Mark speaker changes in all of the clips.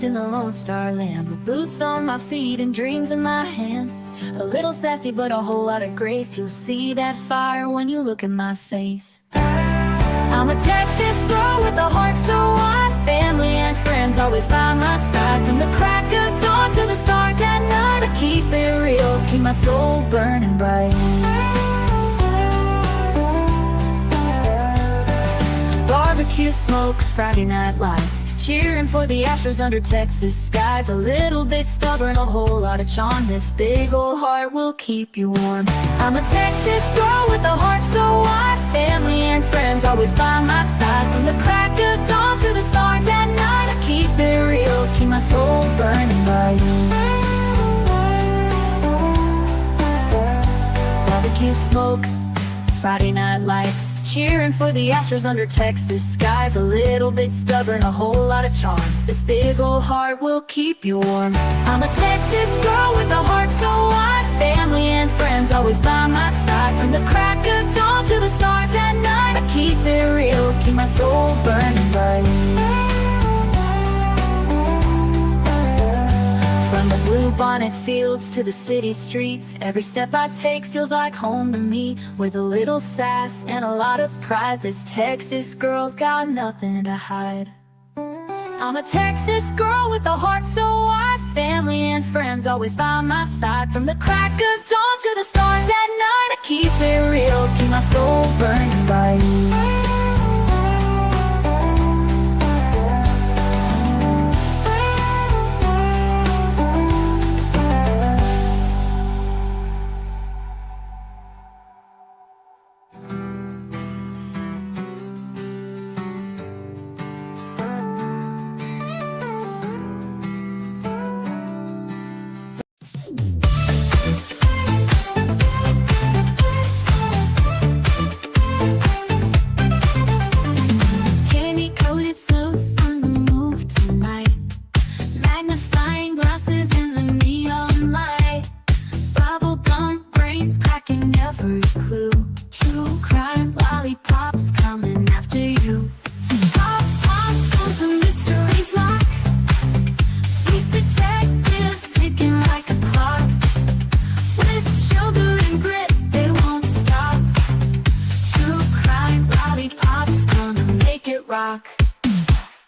Speaker 1: in the Lone Star Land, with boots on my feet and dreams in my hand. A little sassy but a whole lot of grace. You'll see that fire when you look in my face. I'm a Texas girl with a heart so wide, family and friends always by my side. From the crack of dawn to the stars at night, I keep it real, keep my soul burning bright. Barbecue smoke, Friday night lights, cheering for the Astros under Texas skies. A little bit stubborn, a whole lot of charm. This big old heart will keep you warm. I'm a Texas girl with a heart so wide, family and friends always by my side. From the crack of dawn to the stars at night, I keep it real, keep my soul burning bright. Barbecue smoke, Friday night lights, cheering for the Astros under Texas skies. A little bit stubborn, a whole lot of charm. This big old heart will keep you warm. I'm a Texas girl with a heart so wide, family and friends always by my side. From the crack of dawn to the stars at night, I keep it real, keep my soul burning bright. From the bluebonnet fields to the city streets, every step I take feels like home to me. With a little sass and a lot of pride, this Texas girl's got nothing to hide. I'm a Texas girl with a heart so wide, family and friends always by my side. From the crack of dawn to the stars at night, I keep it real, keep my soul burning bright.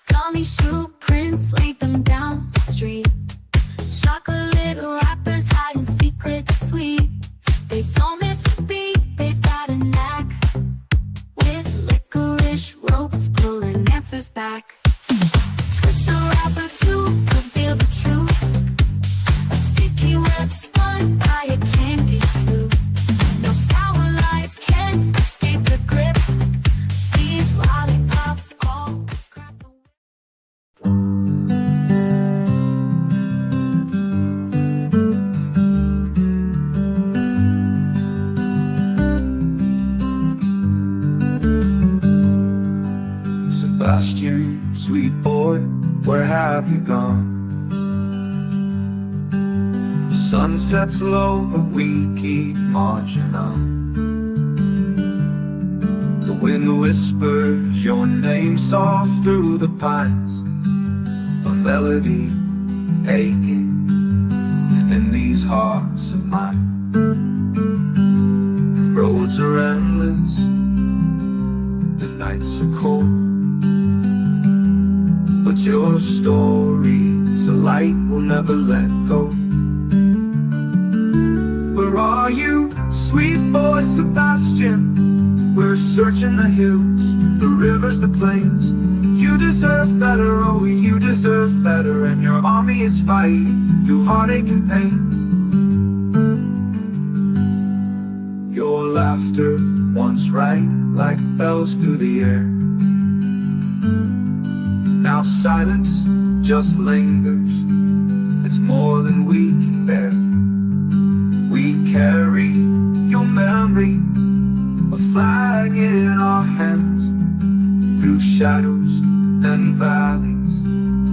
Speaker 2: Gummy shoe prints, laid them down the street. Chocolate wrappers hiding secrets sweet. They don't miss a beat, they've got a knack. With licorice ropes pulling answers back. Twist the wrapper to reveal the truth. A sticky web spun by a candy sloop. No sour lies can escape the grip. These lollipops always crack the whip.
Speaker 3: Sebastian, sweet boy, where have you gone? The sun sets low, but we keep marching on. The wind whispers your name soft through the pines, a melody aching in these hearts of mine. Roads are endless, the nights are cold, but your story's a light we'll never let go. Where are you, sweet boy Sebastian? We're searching the hills, the rivers, the plains. You deserve better, oh you deserve better. And your army is fighting through heartache and pain. Your laughter once rang like bells through the air. Now silence just lingers, it's more than we can bear. We carry your memory, a flag in our hands. Through shadows and valleys,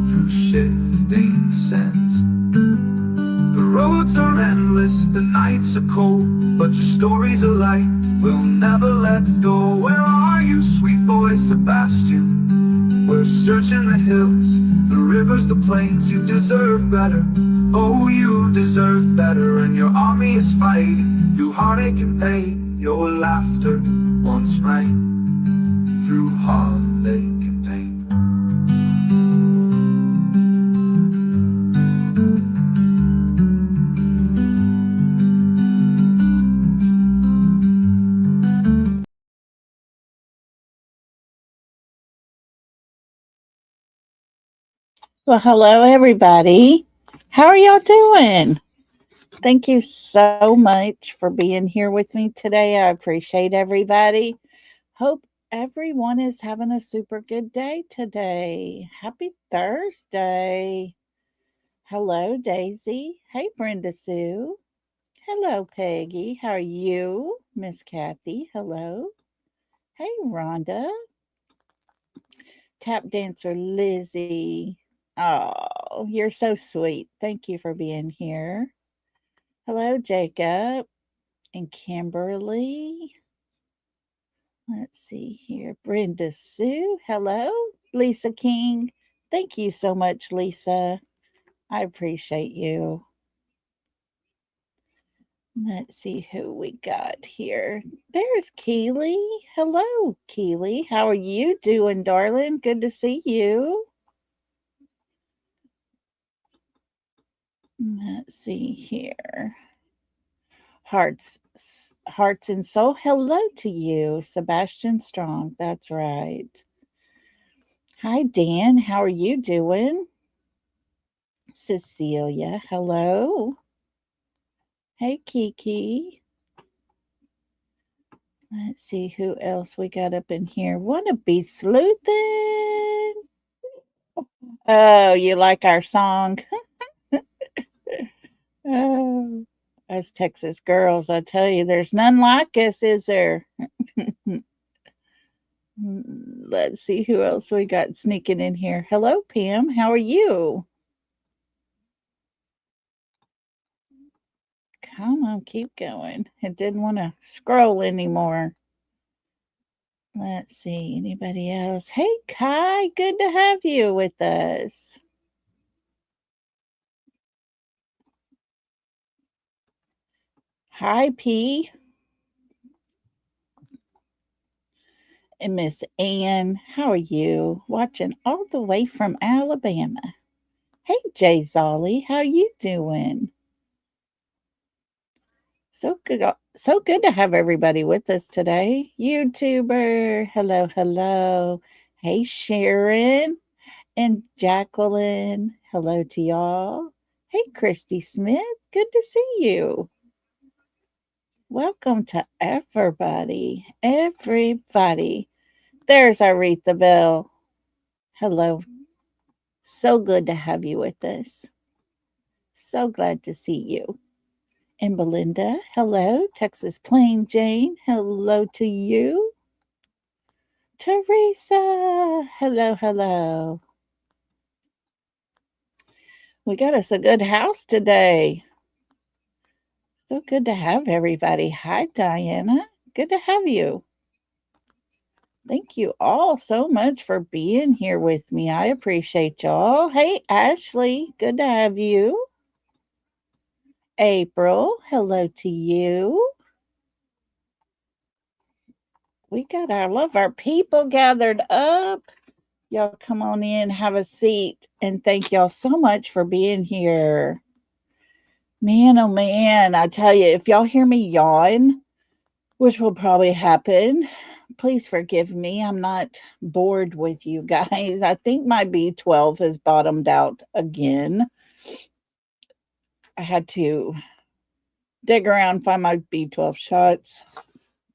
Speaker 3: through shifting sands. The roads are endless, the nights are cold, but your story's a light we'll never let go. Where are you, sweet boy Sebastian? We're searching the hills, the rivers, the plains. You deserve better. Oh, you deserve better. And your army is fighting through heartache and pain. Your laughter once rang through heartache and pain.
Speaker 4: Well, hello, everybody. How are y'all doing? Thank you so much for being here with me today. I appreciate everybody. Hope everyone is having a super good day today. Happy Thursday. Hello, Daisy. Hey, Brenda Sue. Hello, Peggy. How are you? Miss Kathy. Hello. Hey, Rhonda. Tap dancer Lizzie. Oh, you're so sweet. Thank you for being here. Hello, Jacob and Kimberly. Let's see here. Brenda Sue. Hello. Lisa King. Thank you so much, Lisa. I appreciate you. Let's see who we got here. There's Keely. Hello, Keely. How are you doing, darling? Good to see you. Let's see here. Hearts and soul. Hello to you, Sebastian Strong. That's right. Hi, Dan. How are you doing? Cecilia. Hello. Hey, Kiki. Let's see who else we got up in here. Wanna be sleuthing? Oh, you like our song? Oh, us Texas girls, I tell you, there's none like us, is there? Let's see who else we got sneaking in here. Hello, Pam. How are you? Come on, keep going. It didn't want to scroll anymore. Let's see. Anybody else? Hey, Kai. Good to have you with us. Hi, P. And Miss Ann. How are you? Watching all the way from Alabama. Hey, Jay Zolly. How you doing? So good to have everybody with us today. YouTuber, hello, hello. Hey, Sharon and Jacqueline, hello to y'all. Hey, Christy Smith, good to see you. Welcome to everybody, everybody. There's Aretha Bell. Hello, so good to have you with us. So glad to see you. And Belinda, hello. Texas Plain Jane, hello to you. Teresa, hello, hello. We got us a good house today. So good to have everybody. Hi, Diana. Good to have you. Thank you all so much for being here with me. I appreciate y'all. Hey, Ashley, good to have you. April, hello to you. We got our people gathered up. Y'all come on in, have a seat, and thank y'all so much for being here. Man, oh man, I tell you, if y'all hear me yawn, which will probably happen, please forgive me. I'm not bored with you guys. I think my B12 has bottomed out again. I had to dig around, find my B12 shots.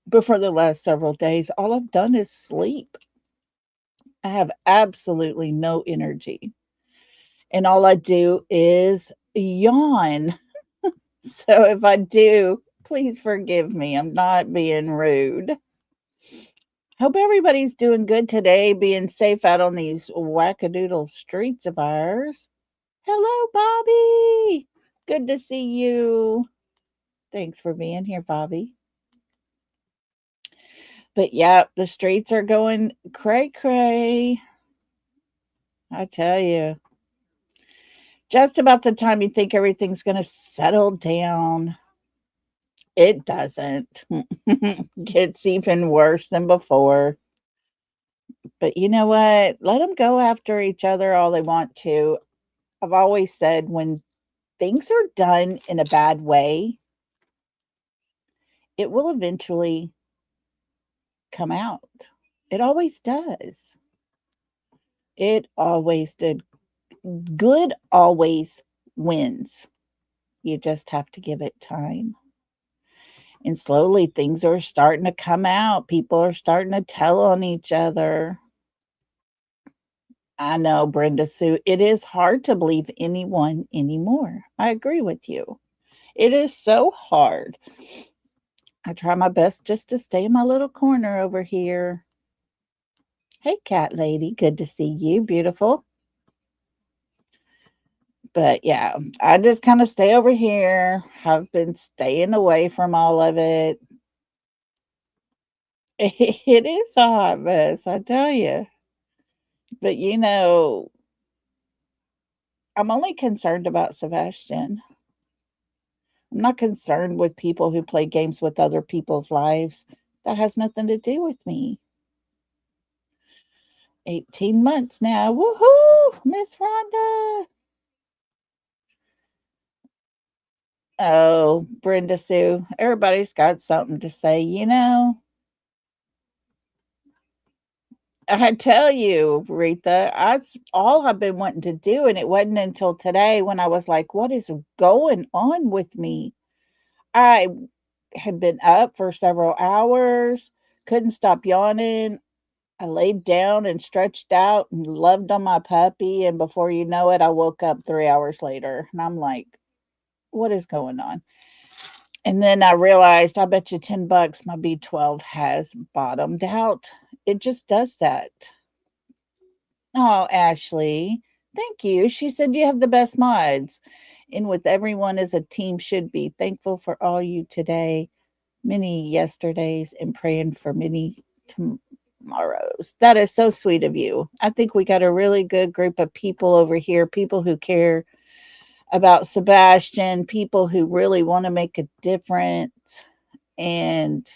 Speaker 4: But for the last several days, all I've done is sleep. I have absolutely no energy. And all I do is yawn. So if I do, please forgive me. I'm not being rude. Hope everybody's doing good today, being safe out on these wackadoodle streets of ours. Hello, Bobby. Good to see you. Thanks for being here, Bobby. But yeah, the streets are going cray cray. I tell you, just about the time you think everything's going to settle down, it doesn't. Gets even worse than before. But you know what? Let them go after each other all they want to. I've always said when things are done in a bad way, it will eventually come out. It always does. It always did. Good always wins. You just have to give it time. And slowly things are starting to come out. People are starting to tell on each other. I know, Brenda Sue, it is hard to believe anyone anymore. I agree with you. It is so hard. I try my best just to stay in my little corner over here. Hey, cat lady, good to see you, beautiful. But yeah, I just kind of stay over here. Have been staying away from all of it. It is a hot mess, I tell you. But I'm only concerned about Sebastian. I'm not concerned with people who play games with other people's lives. That has nothing to do with me. 18 months now. Woohoo, Miss Rhonda. Oh, Brenda Sue. Everybody's got something to say, I tell you, Retha, that's all I've been wanting to do. And it wasn't until today when I was like, what is going on with me? I had been up for several hours, couldn't stop yawning. I laid down and stretched out and loved on my puppy. And before you know it, I woke up 3 hours later. And I'm like, what is going on? And then I realized, I bet you $10 my B12 has bottomed out. It just does that. Oh, Ashley, thank you. She said you have the best mods. And with everyone as a team should be. Thankful for all you today, many yesterdays, and praying for many tomorrows. That is so sweet of you. I think we got a really good group of people over here, people who care about Sebastian, people who really want to make a difference and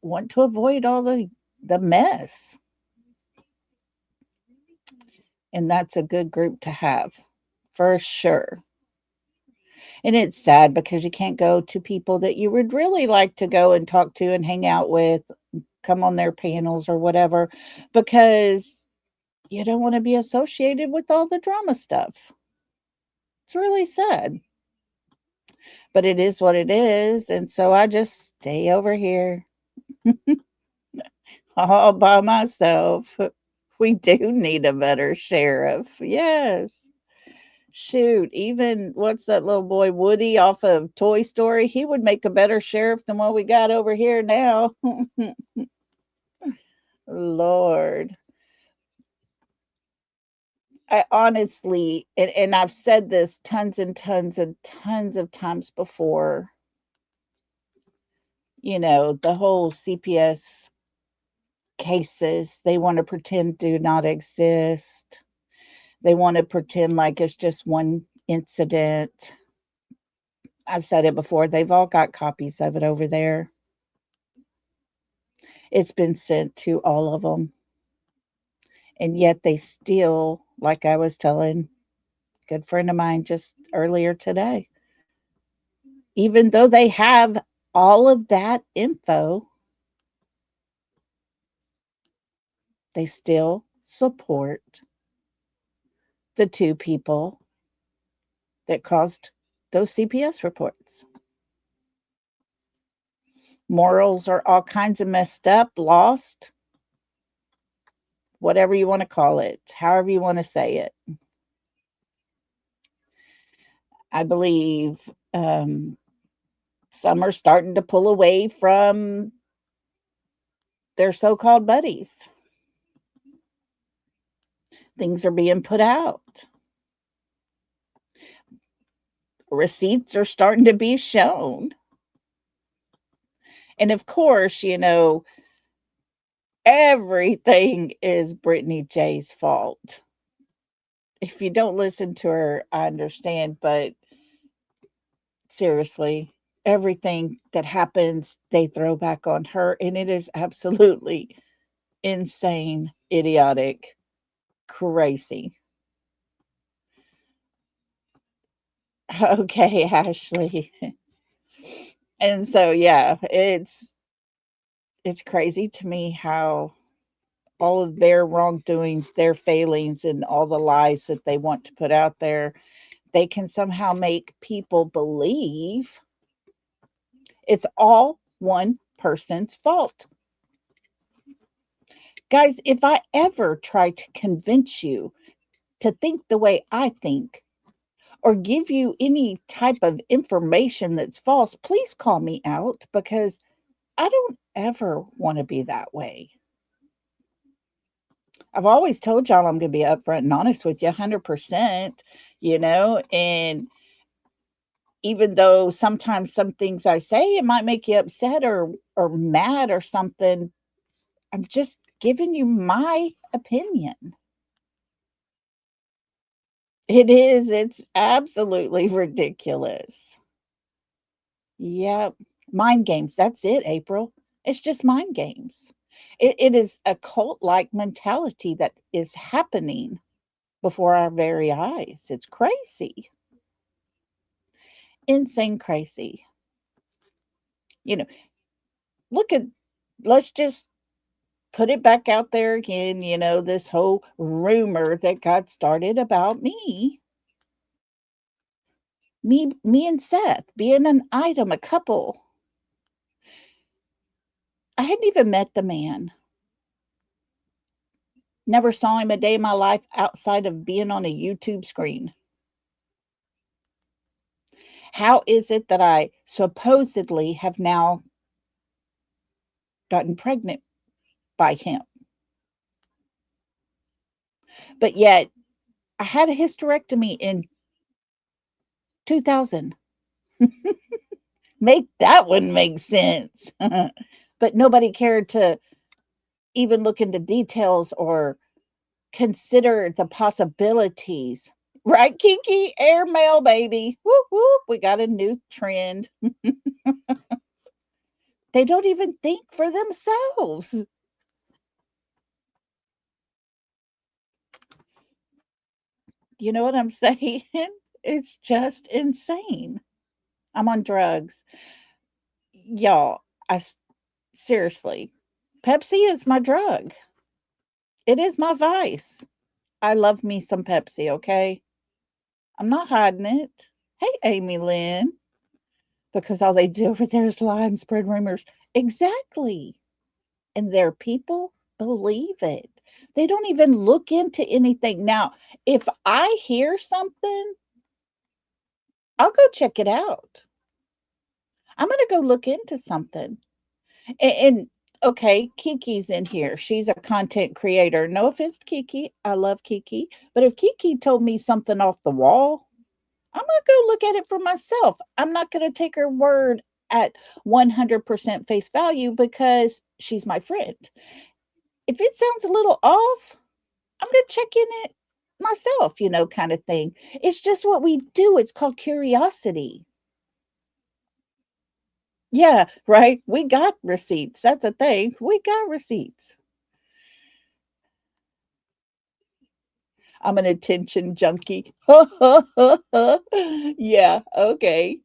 Speaker 4: want to avoid all the mess. And that's a good group to have for sure. And it's sad because you can't go to people that you would really like to go and talk to and hang out with, come on their panels or whatever, because you don't want to be associated with all the drama stuff. It's really sad, but it is what it is. And so I just stay over here all by myself. We do need a better sheriff. Yes. Shoot, even what's that little boy Woody off of Toy Story? He would make a better sheriff than what we got over here now. Lord. I honestly, and I've said this tons and tons and tons of times before, the whole CPS cases, they want to pretend do not exist. They want to pretend like it's just one incident. I've said it before, they've all got copies of it over there. It's been sent to all of them. And yet they still, like I was telling a good friend of mine just earlier today, even though they have all of that info, they still support the two people that caused those CPS reports. Morals are all kinds of messed up, lost, whatever you want to call it, however you want to say it. I believe some are starting to pull away from their so called buddies. Things are being put out. Receipts are starting to be shown. And of course, everything is Brittany J's fault. If you don't listen to her, I understand, but seriously, everything that happens, they throw back on her, and it is absolutely insane, idiotic, crazy. Okay, Ashley. And so, yeah, it's crazy to me how all of their wrongdoings, their failings, and all the lies that they want to put out there, they can somehow make people believe it's all one person's fault. Guys, if I ever try to convince you to think the way I think or give you any type of information that's false, please call me out because I don't ever want to be that way. I've always told y'all I'm going to be upfront and honest with you 100%, and even though sometimes some things I say it might make you upset or mad or something, I'm just giving you my opinion. It is. It's absolutely ridiculous. Yep. Mind games. That's it, April. It's just mind games. It is a cult like mentality that is happening before our very eyes. It's crazy. Insane crazy. You know, look at, let's just put it back out there again, this whole rumor that got started about me and Seth being an item, a couple. I hadn't even met the man. Never saw him a day in my life outside of being on a YouTube screen. How is it that I supposedly have now gotten pregnant by him? But yet I had a hysterectomy in 2000. Make that one make sense. But nobody cared to even look into details or consider the possibilities. Right, Kiki? Airmail, baby. Whoop, whoop. We got a new trend. They don't even think for themselves. You know what I'm saying? It's just insane. I'm on drugs. Y'all, seriously, Pepsi is my drug. It is my vice. I love me some Pepsi, okay? I'm not hiding it. Hey, Amy Lynn, because all they do over there is lie and spread rumors. Exactly. And their people believe it. They don't even look into anything. Now, if I hear something, I'll go check it out. I'm going to go look into something. And okay, Kiki's in here. She's a content creator. No offense to Kiki. I love Kiki. But if Kiki told me something off the wall, I'm going to go look at it for myself. I'm not going to take her word at 100% face value because she's my friend. If it sounds a little off, I'm going to check in it myself, kind of thing. It's just what we do. It's called curiosity. Yeah, right. We got receipts. That's a thing. We got receipts. I'm an attention junkie. Yeah, okay.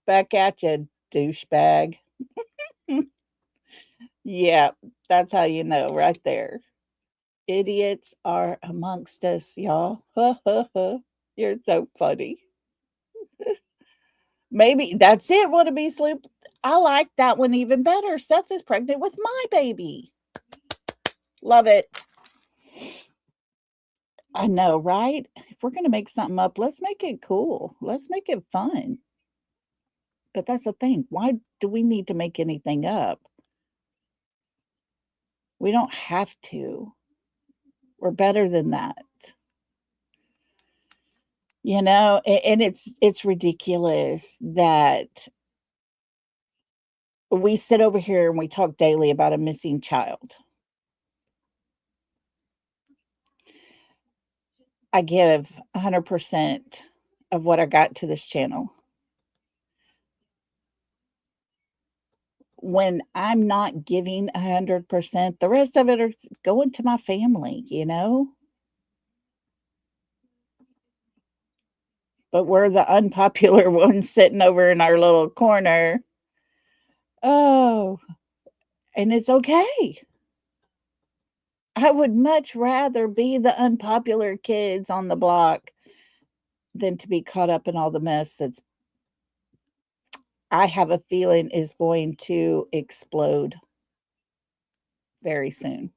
Speaker 4: Back at you, douchebag. Yeah, that's how you know right there. Idiots are amongst us, y'all. You're so funny. Maybe that's it, Wanna Be Sloop. I like that one even better. Seth is pregnant with my baby. Love it. I know, right? If we're going to make something up, let's make it cool. Let's make it fun. But that's the thing. Why do we need to make anything up? We don't have to. We're better than that. And it's ridiculous that we sit over here and we talk daily about a missing child. I give 100% of what I got to this channel. When I'm not giving 100%, the rest of it is going to my family, you know? But we're the unpopular ones sitting over in our little corner. Oh, and it's okay. I would much rather be the unpopular kids on the block than to be caught up in all the mess that's, I have a feeling, is going to explode very soon.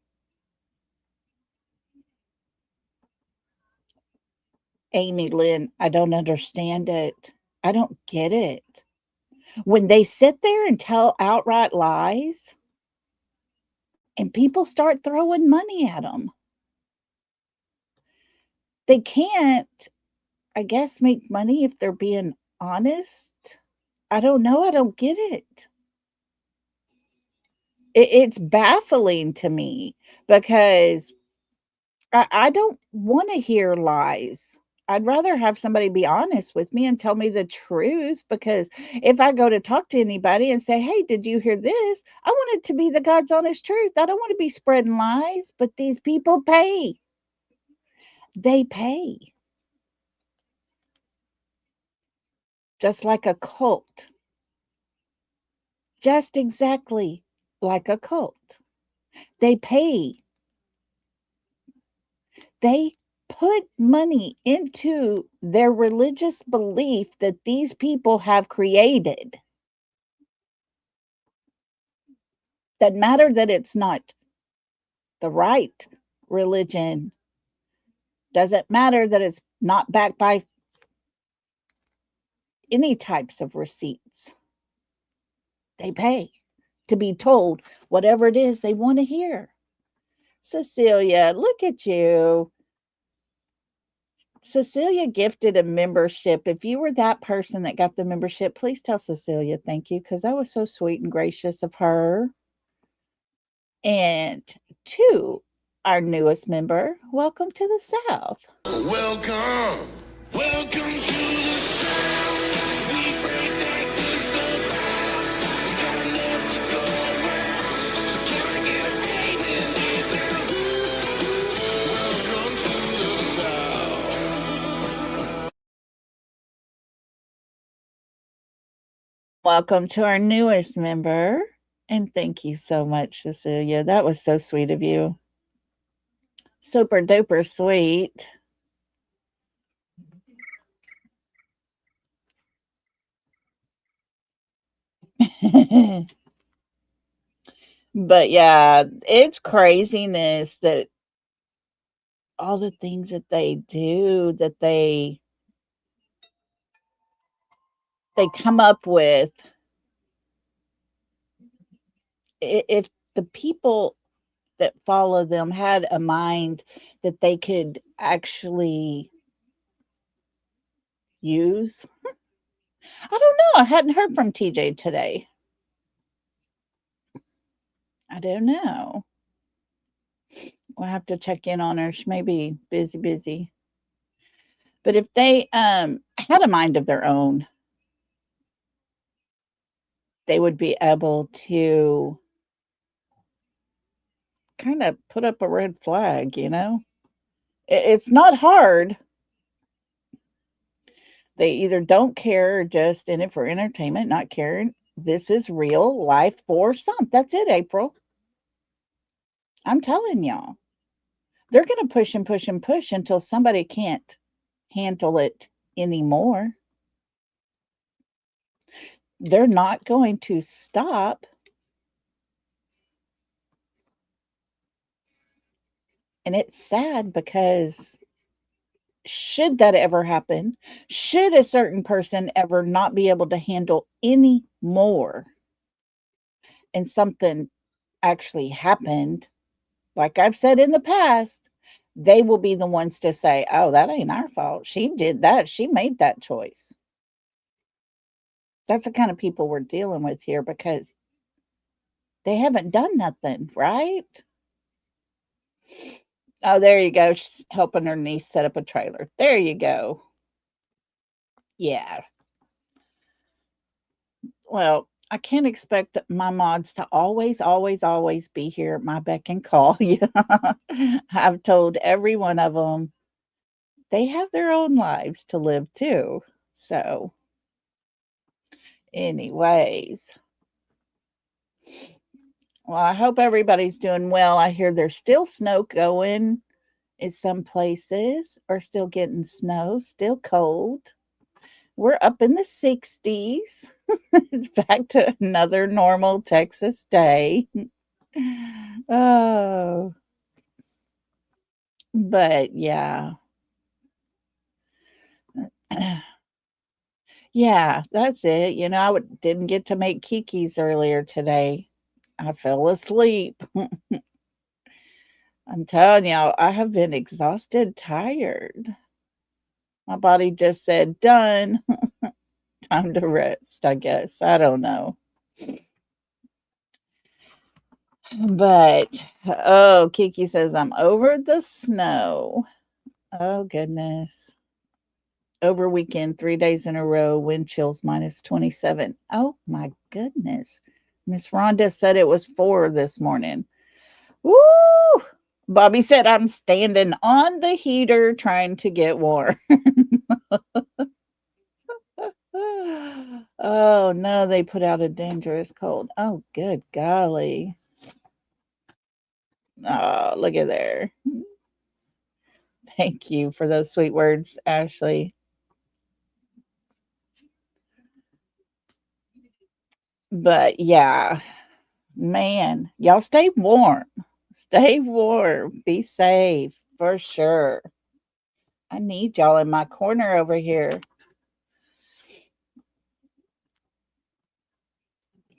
Speaker 4: Amy Lynn, I don't understand it. I don't get it. When they sit there and tell outright lies and people start throwing money at them, they can't, I guess, make money if they're being honest. I don't know. I don't get it. It's baffling to me because I don't want to hear lies. I'd rather have somebody be honest with me and tell me the truth, because if I go to talk to anybody and say, "Hey, did you hear this?" I want it to be the God's honest truth. I don't want to be spreading lies, but these people pay. They pay. Just like a cult. Just exactly like a cult. They pay. They put money into their religious belief that these people have created. Doesn't matter that it's not the right religion. Doesn't matter that it's not backed by any types of receipts. They pay to be told whatever it is they want to hear. Cecilia, look at you. Cecilia gifted a membership. If you were that person that got the membership, please tell Cecilia thank you, because that was so sweet and gracious of her. And to our newest member, welcome to the South.
Speaker 5: Welcome, welcome to the South. We break that good stuff down. We got enough to go around. So can I get a hey in this house? Welcome to the South.
Speaker 4: Welcome to our newest member. And thank you so much, Cecilia. That was so sweet of you. Super duper sweet. But yeah, it's craziness that all the things that they do, that they come up with. If the people that follow them had a mind that they could actually use. I don't know. I hadn't heard from TJ today. I don't know. We'll have to check in on her. She may be busy. But if they had a mind of their own, they would be able to kind of put up a red flag, you know? It's not hard. They either don't care or just in it for entertainment, not caring. This is real life for some. That's it, April. I'm telling y'all. They're going to push and push and push until somebody can't handle it anymore. They're not going to stop. And it's sad because should that ever happen, should a certain person ever not be able to handle any more and something actually happened, like I've said in the past, they will be the ones to say, "Oh, that ain't our fault. She did that. She made that choice." That's the kind of people we're dealing with here because they haven't done nothing, right? Oh, there you go. She's helping her niece set up a trailer. There you go. Yeah. Well, I can't expect my mods to always be here at my beck and call. Yeah. I've told every one of them they have their own lives to live too. So, anyways, well, I hope everybody's doing well. I hear there's still snow going in some places, or still getting snow, still cold. We're up in the 60s. It's back to another normal Texas day. Oh, but yeah. Yeah, that's it. Didn't get to make Kiki's earlier today. I fell asleep. I'm telling y'all, I have been exhausted, tired. My body just said, done. Time to rest, I guess. I don't know. But, oh, Kiki says, I'm over the snow. Oh, goodness. Over weekend, 3 days in a row, wind chills -27. Oh, my goodness. Miss Rhonda said it was 4 this morning. Woo! Bobby said, I'm standing on the heater trying to get warm. Oh, no, they put out a dangerous cold. Oh, good golly. Oh, look at there. Thank you for those sweet words, Ashley. But yeah, man, y'all stay warm. Stay warm. Be safe for sure. I need y'all in my corner over here.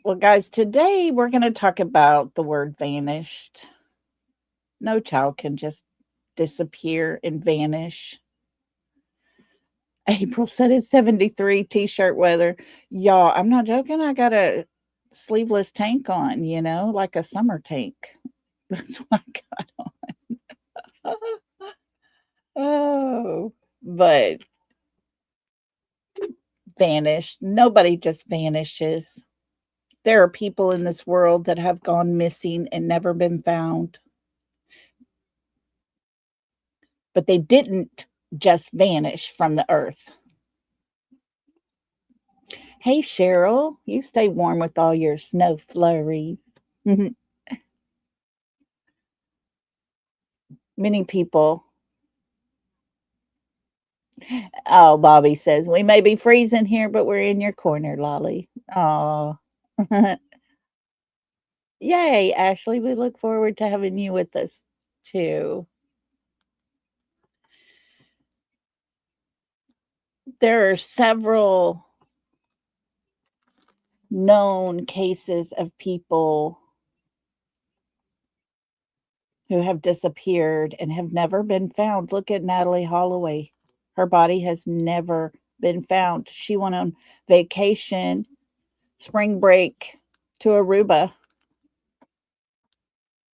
Speaker 4: Well, guys, today we're going to talk about the word vanished. No child can just disappear and vanish. April said it's 73 t-shirt weather. Y'all, I'm not joking. I got a sleeveless tank on, like a summer tank. That's what I got on. Oh, but vanished. Nobody just vanishes. There are people in this world that have gone missing and never been found, but they didn't just vanish from the earth. Hey, Cheryl, you stay warm with all your snow flurries. Many people. Oh, Bobby says, we may be freezing here, but we're in your corner, Lolly. Oh, yay, Ashley. We look forward to having you with us too. There are several known cases of people who have disappeared and have never been found. Look at Natalie Holloway. Her body has never been found. She went on vacation, spring break to Aruba.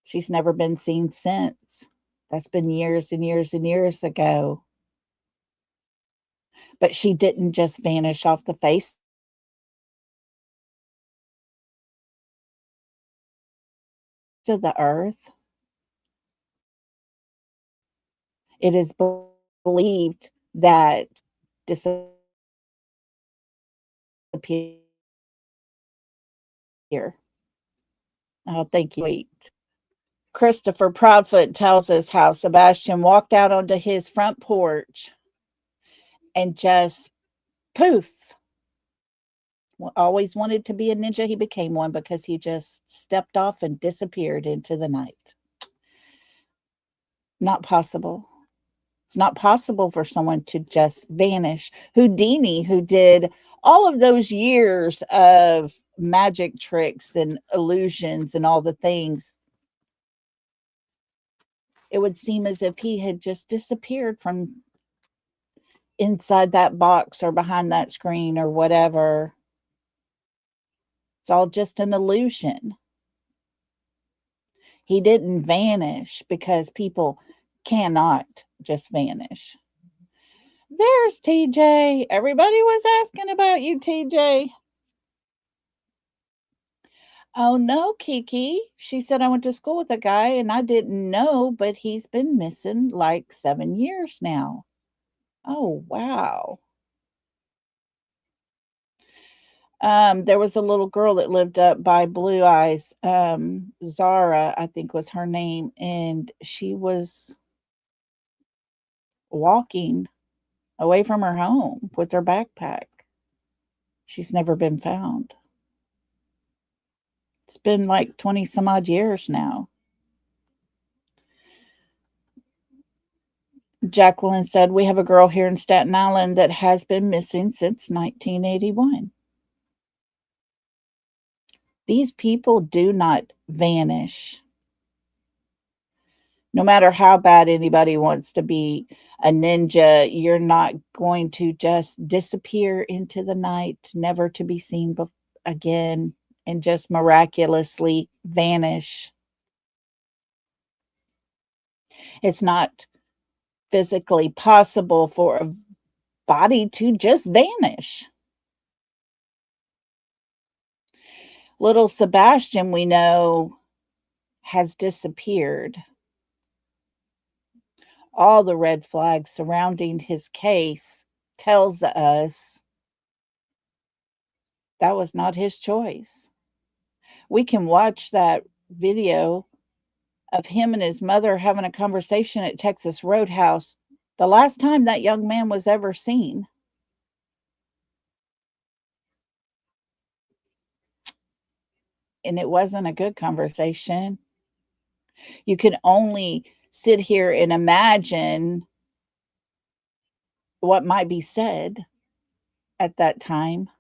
Speaker 4: She's never been seen since. That's been years and years and years ago. But she didn't just vanish off the face of the earth. It is believed that disappear. Oh, thank you. Wait. Christopher Proudfoot tells us how Sebastian walked out onto his front porch and just poof. Always wanted to be a ninja. He became one because he just stepped off and disappeared into the night. Not possible. It's not possible for someone to just vanish. Houdini, who did all of those years of magic tricks and illusions and all the things, it would seem as if he had just disappeared from inside that box or behind that screen or whatever. It's all just an illusion. He didn't vanish because people cannot just vanish. There's TJ. Everybody was asking about you, TJ. Oh no, Kiki. She said I went to school with a guy and I didn't know, but he's been missing like 7 years now. Oh wow. There was a little girl that lived up by Blue Eyes. Zara, I think was her name, and she was walking away from her home with her backpack. She's never been found. It's been like 20 some odd years now. Jacqueline said, we have a girl here in Staten Island that has been missing since 1981. These people do not vanish. No matter how bad anybody wants to be a ninja, you're not going to just disappear into the night, never to be seen again, and just miraculously vanish. It's not physically possible for a body to just vanish. Little Sebastian, we know, has disappeared. All the red flags surrounding his case tells us that was not his choice. We can watch that video of him and his mother having a conversation at Texas Roadhouse, the last time that young man was ever seen. And it wasn't a good conversation. You can only sit here and imagine what might be said at that time.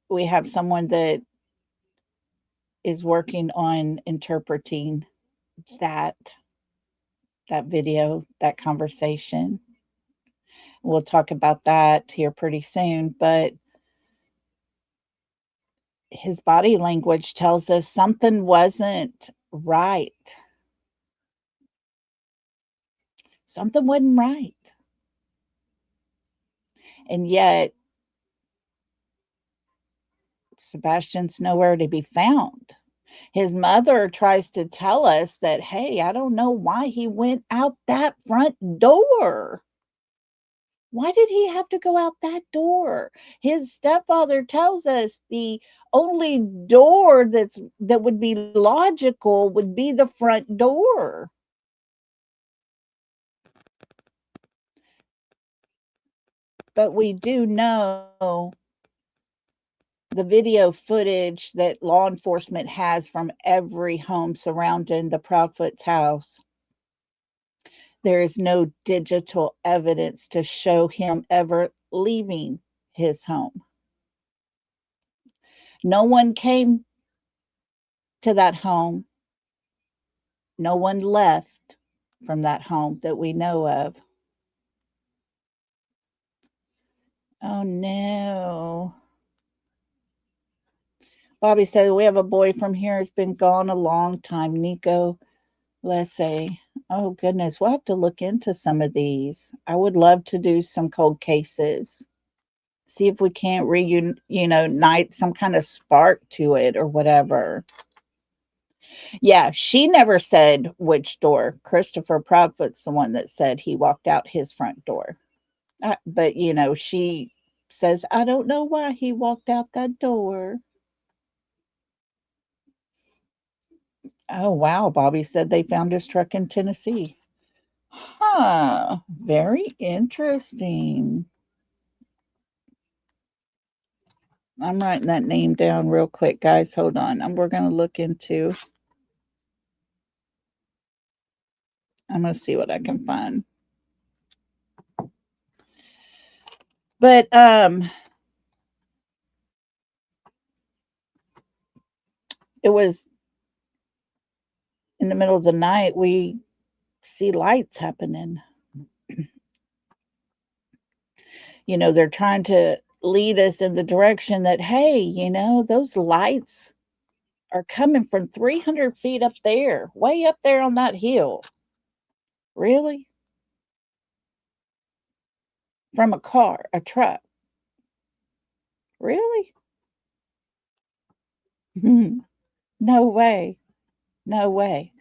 Speaker 4: We have someone that is working on interpreting that video, that conversation. We'll talk about that here pretty soon, but his body language tells us something wasn't right. Something wasn't right. And yet, Sebastian's nowhere to be found. His mother tries to tell us that, hey, I don't know why he went out that front door. Why did he have to go out that door? His stepfather tells us the only door that would be logical would be the front door. But we do know the video footage that law enforcement has from every home surrounding the Proudfoot's house. There is no digital evidence to show him ever leaving his home. No one came to that home. No one left from that home that we know of. Oh no. Bobby said, we have a boy from here who's been gone a long time. Nico, let's say. Oh goodness, we'll have to look into some of these. I would love to do some cold cases. See if we can't reunite some kind of spark to it or whatever. Yeah, she never said which door. Christopher Proudfoot's the one that said he walked out his front door. But, she says, I don't know why he walked out that door. Oh, wow. Bobby said they found his truck in Tennessee. Huh. Very interesting. I'm writing that name down real quick, guys. Hold on. We're going to look into. I'm going to see what I can find. But it was in the middle of the night. We see lights happening. They're trying to lead us in the direction that, hey, those lights are coming from 300 feet up there, way up there on that hill. Really? From a car, a truck. Really? No way. No way.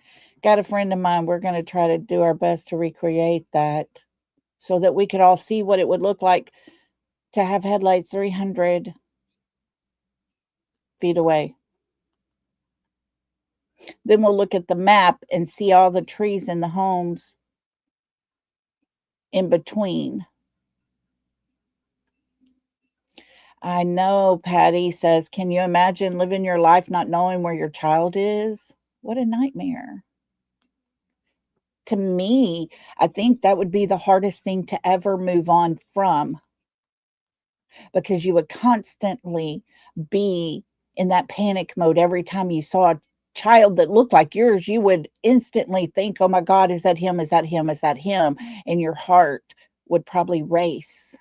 Speaker 4: Got a friend of mine. We're going to try to do our best to recreate that so that we could all see what it would look like to have headlights 300 feet away. Then we'll look at the map and see all the trees and the homes in between. I know, Patty says, can you imagine living your life not knowing where your child is? What a nightmare. To me, I think that would be the hardest thing to ever move on from, because you would constantly be in that panic mode. Every time you saw a child that looked like yours, you would instantly think, oh my God, is that him? Is that him? Is that him? And your heart would probably race.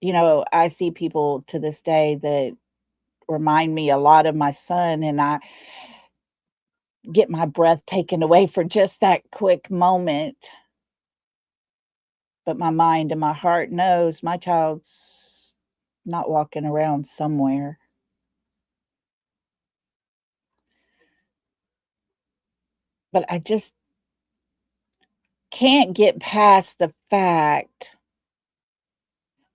Speaker 4: You know, I see people to this day that remind me a lot of my son, and I get my breath taken away for just that quick moment. But my mind and my heart knows my child's not walking around somewhere. But I just can't get past the fact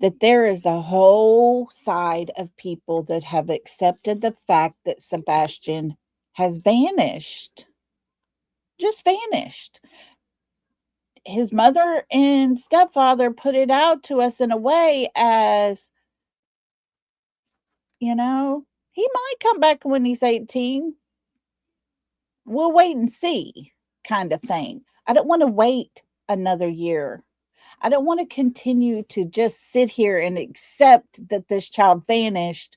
Speaker 4: that there is a whole side of people that have accepted the fact that Sebastian has vanished. Just vanished. His mother and stepfather put it out to us in a way as, you know, he might come back when he's 18. We'll wait and see, kind of thing. I don't want to wait another year. I don't want to continue to just sit here and accept that this child vanished,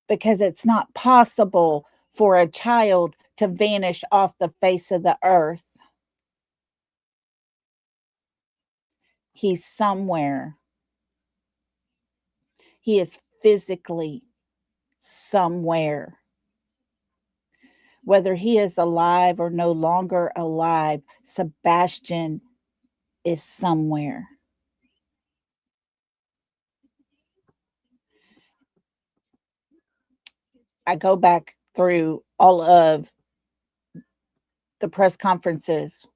Speaker 4: because it's not possible for a child to vanish off the face of the earth. He's somewhere. He is physically somewhere. Whether he is alive or no longer alive, Sebastian is somewhere. I go back through all of the press conferences.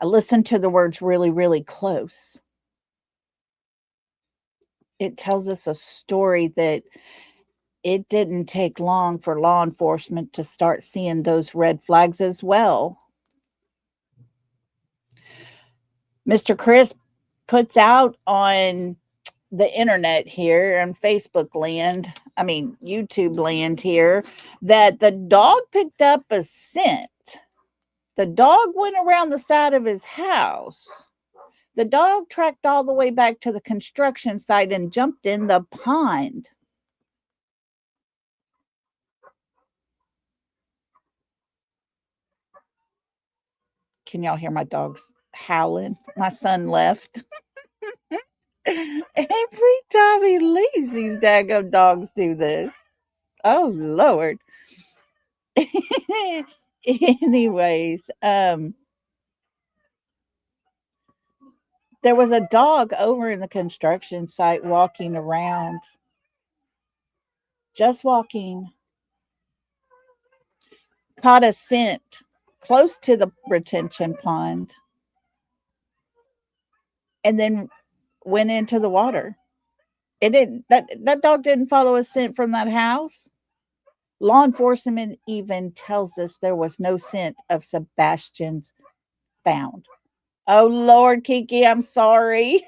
Speaker 4: I listen to the words really, really close. It tells us a story that it didn't take long for law enforcement to start seeing those red flags as well. Mr. Chris puts out on the internet here and Facebook land, I mean, YouTube land here, that the dog picked up a scent. The dog went around the side of his house. The dog tracked all the way back to the construction site and jumped in the pond. Can y'all hear my dogs howling? My son left. Every time he leaves, these daggum dogs do this. Oh, Lord. Anyways, there was a dog over in the construction site walking around, just walking, caught a scent close to the retention pond, and then went into the water. It didn't that dog didn't follow a scent from that house. Law enforcement even tells us there was no scent of Sebastian's found. Oh Lord, Kiki, I'm sorry.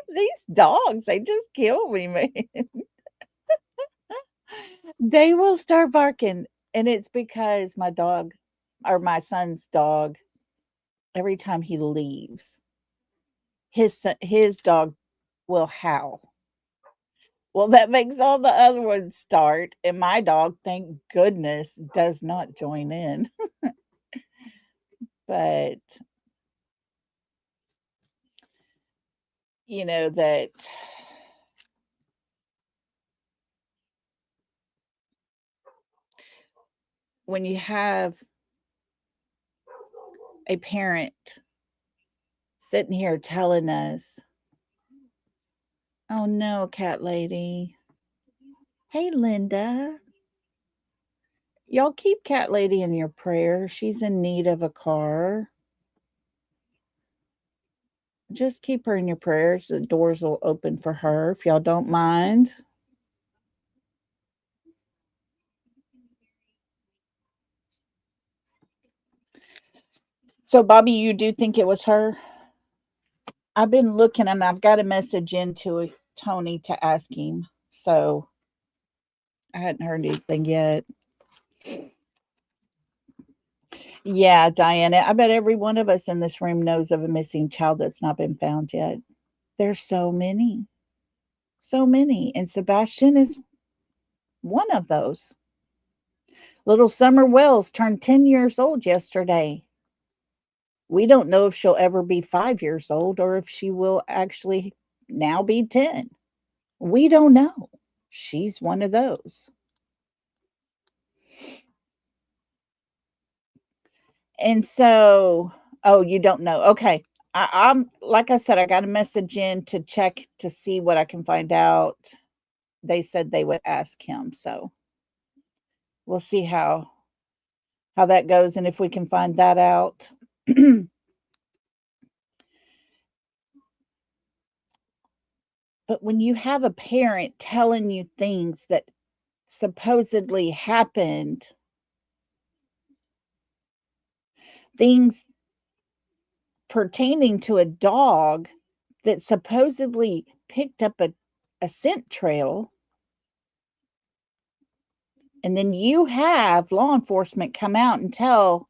Speaker 4: These dogs, they just kill me, man. They will start barking. And it's because my dog, or my son's dog, every time he leaves, his dog will howl. Well, that makes all the other ones start, and my dog, thank goodness, does not join in. But you know that when you have a parent sitting here telling us, oh no, cat lady. Hey, Linda. Y'all keep cat lady in your prayers. She's in need of a car. Just keep her in your prayers. The doors will open for her if y'all don't mind. So, Bobby, you do think it was her? I've been looking and I've got a message into Tony to ask him. So, I hadn't heard anything yet. Yeah, Diana, I bet every one of us in this room knows of a missing child that's not been found yet. There's so many, so many. And Sebastian is one of those. Little Summer Wells turned 10 years old yesterday. We don't know if she'll ever be 5 years old or if she will actually now be 10. We don't know. She's one of those. And so, oh, you don't know. Okay. I'm like I said, I got a message in to check to see what I can find out. They said they would ask him. So we'll see how that goes and if we can find that out. But when you have a parent telling you things that supposedly happened, things pertaining to a dog that supposedly picked up a scent trail, and then you have law enforcement come out and tell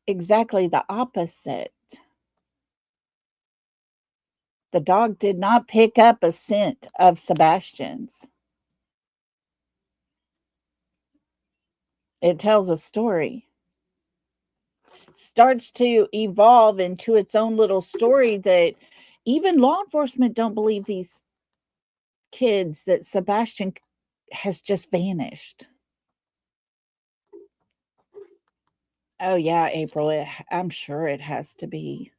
Speaker 4: exactly the opposite. The dog did not pick up a scent of Sebastian's. It tells a story. Starts to evolve into its own little story that even law enforcement don't believe these kids that Sebastian has just vanished. Oh yeah, April, I'm sure it has to be.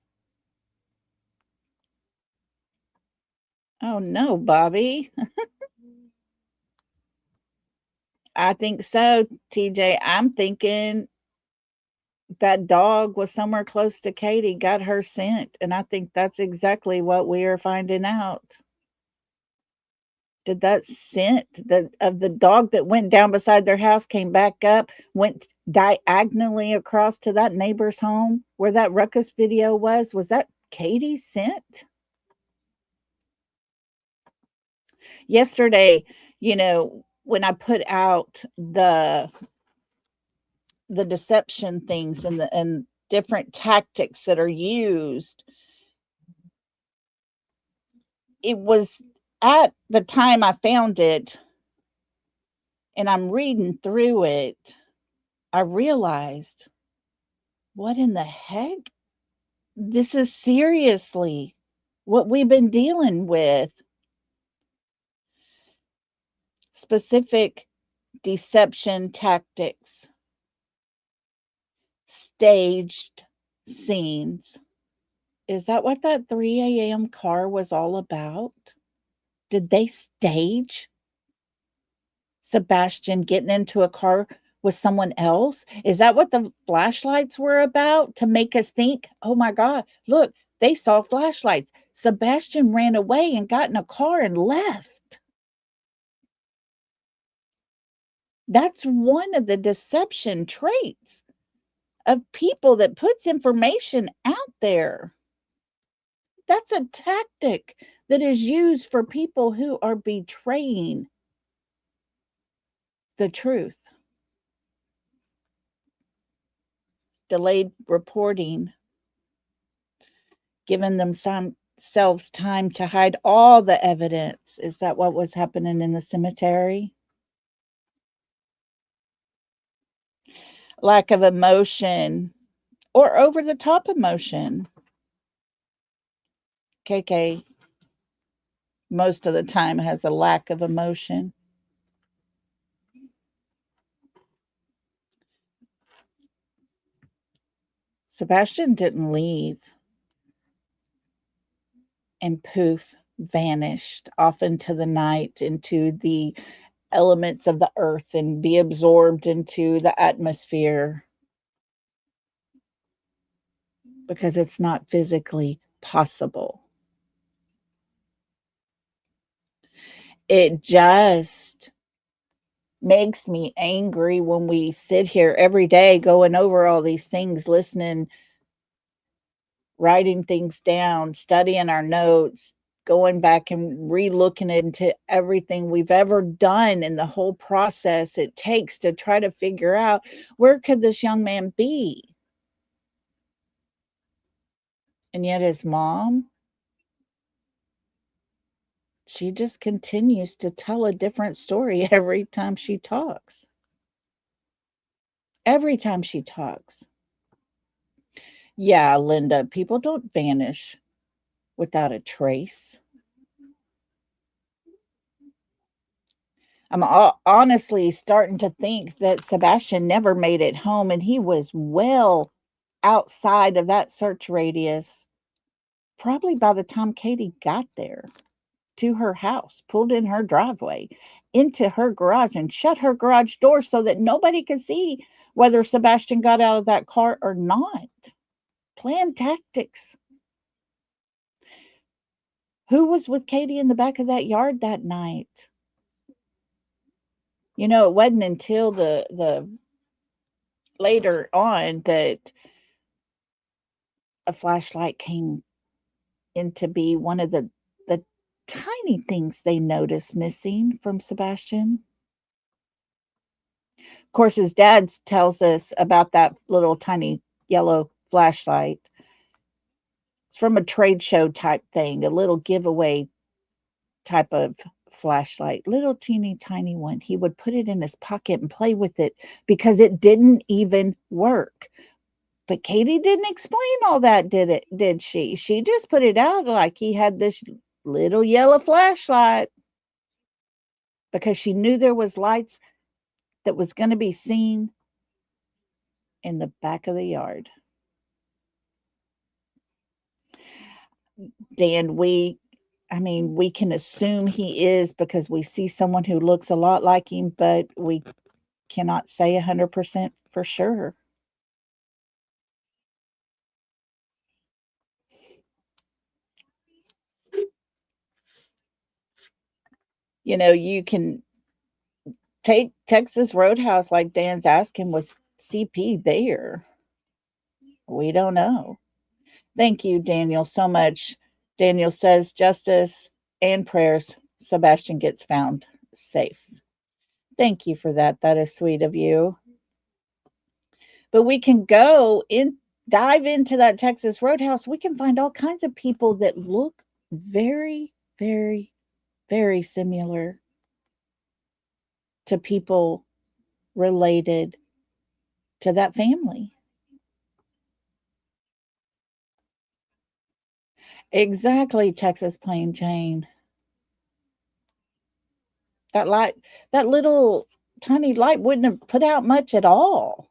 Speaker 4: Oh no, Bobby. I think so, TJ. I'm thinking that dog was somewhere close to Katie, got her scent, and I think that's exactly what we are finding out. Did that scent of the dog that went down beside their house, came back up, went diagonally across to that neighbor's home where that ruckus video was that Katie's scent? Yesterday, when I put out the deception things and different tactics that are used, it was at the time I found it and I'm reading through it, I realized, what in the heck? This is seriously what we've been dealing with. Specific deception tactics, staged scenes. Is that what that 3 a.m. car was all about? Did they stage Sebastian getting into a car with someone else? Is that what the flashlights were about? To make us think, oh my God, look, they saw flashlights. Sebastian ran away and got in a car and left. That's one of the deception traits of people that puts information out there. That's a tactic that is used for people who are betraying the truth. Delayed reporting, giving themselves time to hide all the evidence. Is that what was happening in the cemetery? Lack of emotion or over the top emotion. KK most of the time has a lack of emotion. Sebastian didn't leave and poof, vanished off into the night, into the elements of the earth, and be absorbed into the atmosphere because it's not physically possible. It just makes me angry when we sit here every day going over all these things, listening, writing things down, studying our notes, going back and re-looking into everything we've ever done and the whole process it takes to try to figure out where could this young man be. And yet his mom, she just continues to tell a different story every time she talks. Every time she talks. Yeah, Linda, people don't vanish without a trace. I'm honestly starting to think that Sebastian never made it home and he was well outside of that search radius, probably by the time Katie got there to her house, pulled in her driveway, into her garage, and shut her garage door so that nobody could see whether Sebastian got out of that car or not. Planned tactics. Who was with Katie in the back of that yard that night? You know, it wasn't until the later on that a flashlight came into be one of the tiny things they noticed missing from Sebastian. Of course, his dad tells us about that little tiny yellow flashlight. It's from a trade show type thing, a little giveaway type of flashlight, little teeny tiny one. He would put it in his pocket and play with it because it didn't even work. But Katie didn't explain all that, did she? She just put it out like he had this little yellow flashlight because she knew there was lights that was going to be seen in the back of the yard. Dan, we can assume he is because we see someone who looks a lot like him, but we cannot say 100% for sure. You know, you can take Texas Roadhouse like Dan's asking, was CP there? We don't know. Thank you, Daniel, so much. Daniel says justice and prayers. Sebastian gets found safe. Thank you for that. That is sweet of you. But we can go in, dive into that Texas Roadhouse. We can find all kinds of people that look very, very, very similar to people related to that family. Exactly, Texas Plain Jane. That light, that little tiny light wouldn't have put out much at all.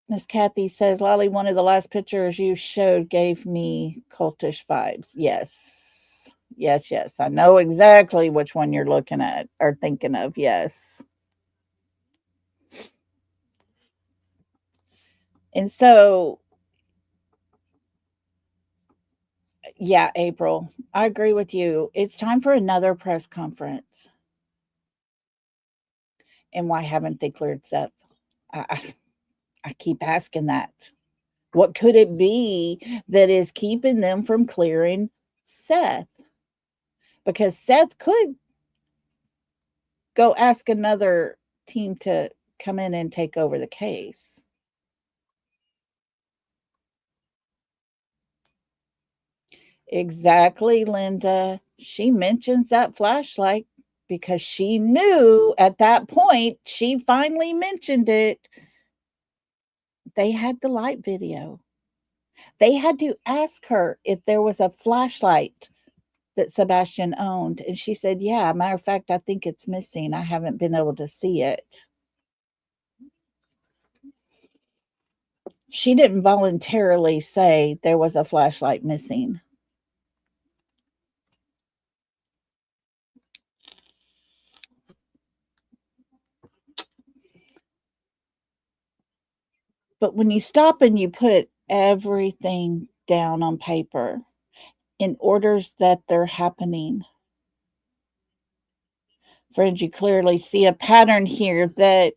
Speaker 4: Miss Kathy says, Lolly, one of the last pictures you showed gave me cultish vibes. Yes. Yes, yes. I know exactly which one you're looking at or thinking of. Yes. And so, yeah, April, I agree with you. It's time for another press conference. And why haven't they cleared Seth? I keep asking that. What could it be that is keeping them from clearing Seth? Because Seth could go ask another team to come in and take over the case. Exactly, Linda. She mentions that flashlight because she knew at that point, she finally mentioned it. They had the light video. They had to ask her if there was a flashlight that Sebastian owned. And she said, yeah, matter of fact, I think it's missing. I haven't been able to see it. She didn't voluntarily say there was a flashlight missing. But when you stop and you put everything down on paper in orders that they're happening, friends, you clearly see a pattern here that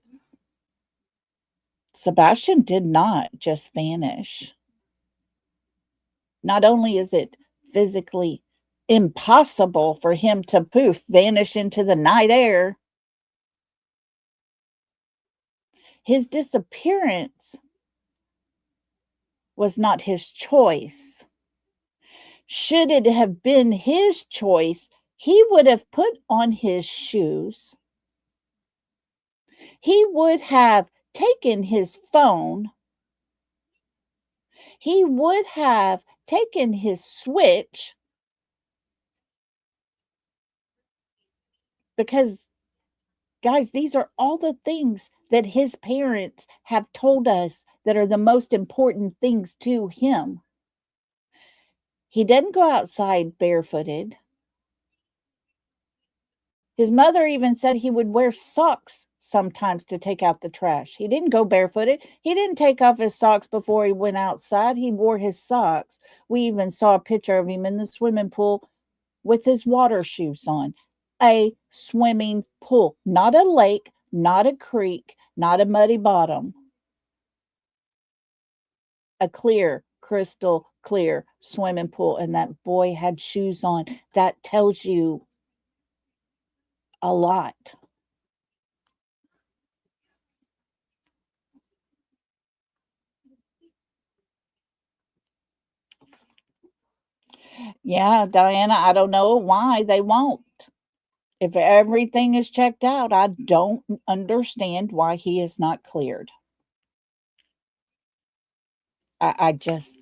Speaker 4: Sebastian did not just vanish. Not only is it physically impossible for him to poof, vanish into the night air, his disappearance was not his choice. Should it have been his choice, he would have put on his shoes. He would have taken his phone. He would have taken his switch, because, guys, these are all the things that his parents have told us that are the most important things to him. He didn't go outside barefooted. His mother even said he would wear socks sometimes to take out the trash. He didn't go barefooted. He didn't take off his socks before he went outside. He wore his socks. We even saw a picture of him in the swimming pool with his water shoes on. A swimming pool, not a lake, not a creek, not a muddy bottom. A clear, crystal clear swimming pool, and that boy had shoes on. That tells you a lot. Yeah, Diana, I don't know why they won't. If everything is checked out, I don't understand why he is not cleared. I just,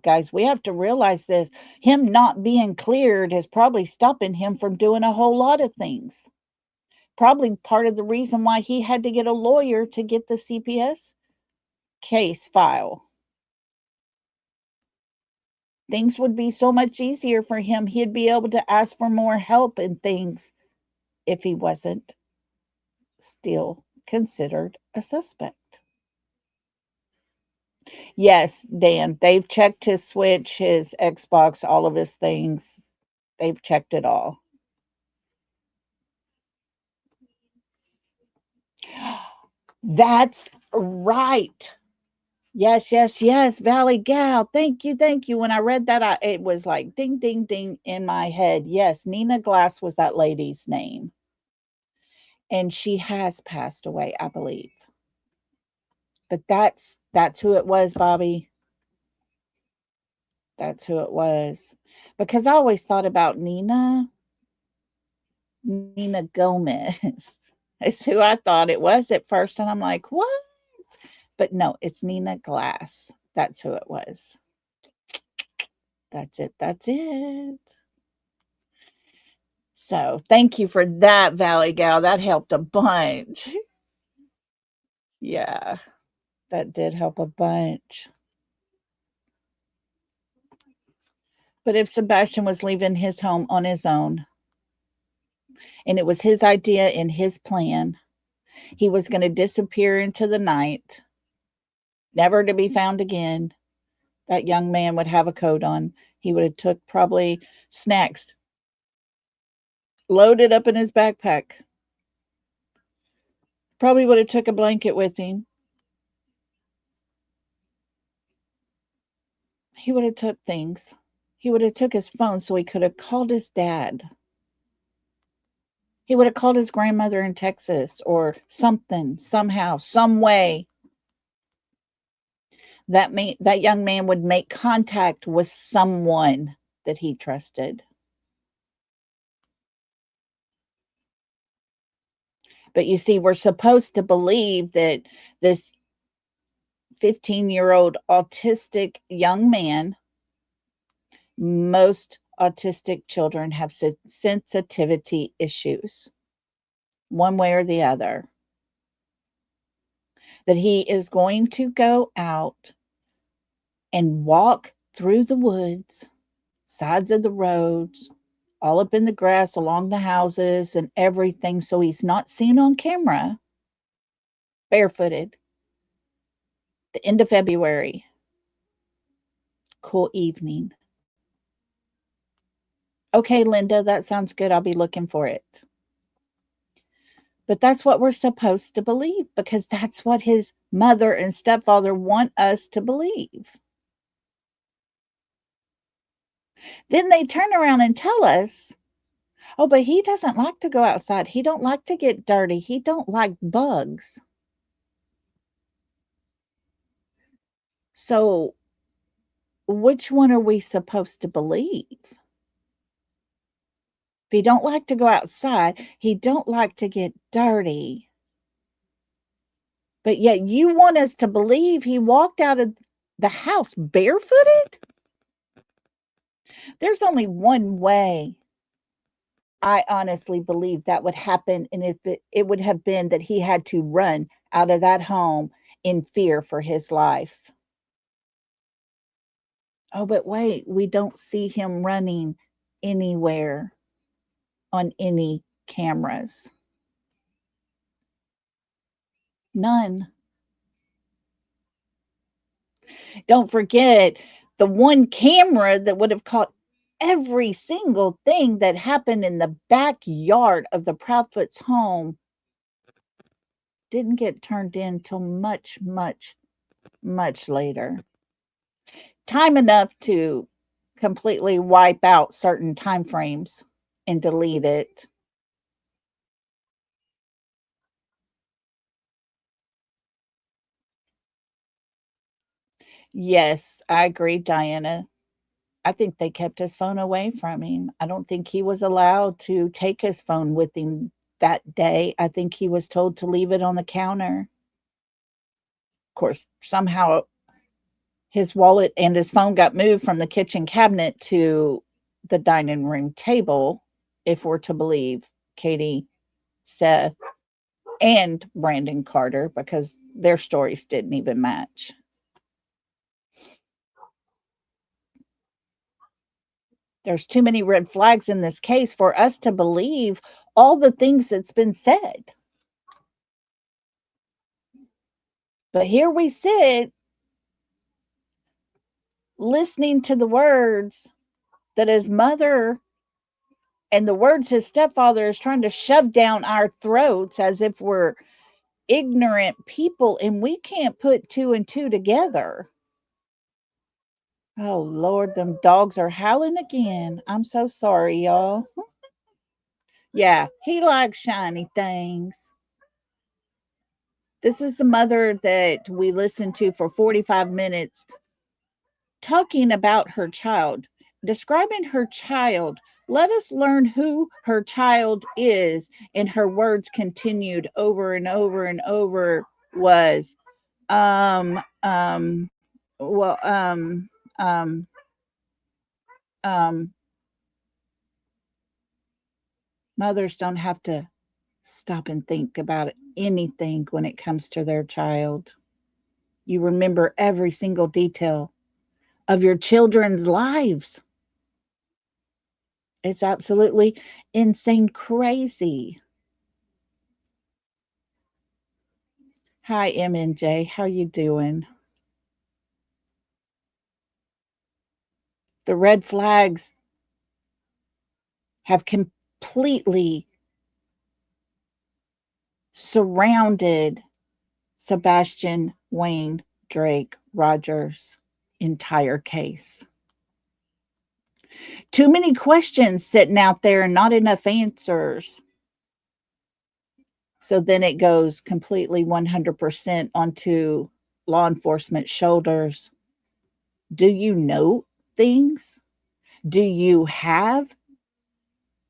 Speaker 4: guys, we have to realize this. Him not being cleared is probably stopping him from doing a whole lot of things. Probably part of the reason why he had to get a lawyer to get the CPS case file. Things would be so much easier for him. He'd be able to ask for more help and things if he wasn't still considered a suspect. Yes, Dan, they've checked his Switch, his Xbox, all of his things. They've checked it all. That's right. Yes, yes, yes, Valley Gal. Thank you, thank you. When I read that, it was like ding, ding, ding in my head. Yes, Nina Glass was that lady's name. And she has passed away, I believe. But that's who it was, Bobby. That's who it was. Because I always thought about Nina Gomez is who I thought it was at first. And I'm like, what? But no, it's Nina Glass. That's who it was. That's it. That's it. So thank you for that, Valley Gal. That helped a bunch. Yeah, that did help a bunch. But if Sebastian was leaving his home on his own, and it was his idea and his plan, he was going to disappear into the night, never to be found again. That young man would have a coat on. He would have took probably snacks, loaded up in his backpack. Probably would have took a blanket with him. He would have took things. He would have took his phone so he could have called his dad. He would have called his grandmother in Texas or something, somehow, some way. That young man would make contact with someone that he trusted. But you see, we're supposed to believe that this 15-year-old autistic young man, most autistic children have sensitivity issues, one way or the other. that he is going to go out and walk through the woods, sides of the roads, all up in the grass along the houses and everything, so he's not seen on camera, barefooted. The end of February. Cool evening. Okay, Linda, that sounds good. I'll be looking for it. But that's what we're supposed to believe because that's what his mother and stepfather want us to believe. Then they turn around and tell us, oh, but he doesn't like to go outside. He don't like to get dirty. He don't like bugs. So which one are we supposed to believe? If he don't like to go outside, he don't like to get dirty. But yet you want us to believe he walked out of the house barefooted? There's only one way I honestly believe that would happen, and if it would have been that he had to run out of that home in fear for his life. Oh, but wait, we don't see him running anywhere on any cameras. None. Don't forget the one camera that would have caught every single thing that happened in the backyard of the Proudfoot's home didn't get turned in till much, much, much later. Time enough to completely wipe out certain time frames and delete it. Yes, I agree, Diana. I think they kept his phone away from him. I don't think he was allowed to take his phone with him that day. I think he was told to leave it on the counter. Of course, somehow his wallet and his phone got moved from the kitchen cabinet to the dining room table, if we're to believe Katie, Seth, and Brandon Carter, because their stories didn't even match. There's too many red flags in this case for us to believe all the things that's been said. But here we sit listening to the words that his mother and the words his stepfather is trying to shove down our throats as if we're ignorant people and we can't put two and two together. Oh, Lord, them dogs are howling again. I'm so sorry, y'all. Yeah, he likes shiny things. This is the mother that we listened to for 45 minutes talking about her child, describing her child. Let us learn who her child is. And her words continued over and over and over was, well, um, um, mothers don't have to stop and think about anything when it comes to their child. You remember every single detail of your children's lives. It's absolutely insane crazy. Hi, MNJ. How you doing? The red flags have completely surrounded Sebastian Wayne Drake Rogers' entire case. Too many questions sitting out there and not enough answers. So then it goes completely 100% onto law enforcement's shoulders. Do you know things? Do you have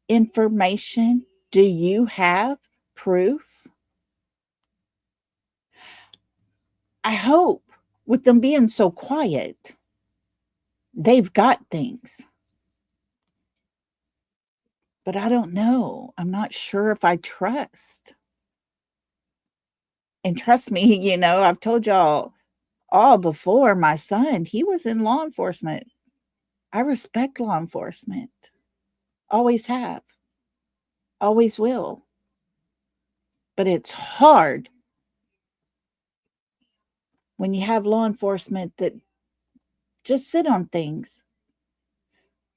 Speaker 4: information? Do you have proof? I hope with them being so quiet, they've got things. But I don't know. I'm not sure if I trust. And trust me, I've told y'all all before, my son, he was in law enforcement. I respect law enforcement. Always have. Always will. But it's hard when you have law enforcement that just sit on things.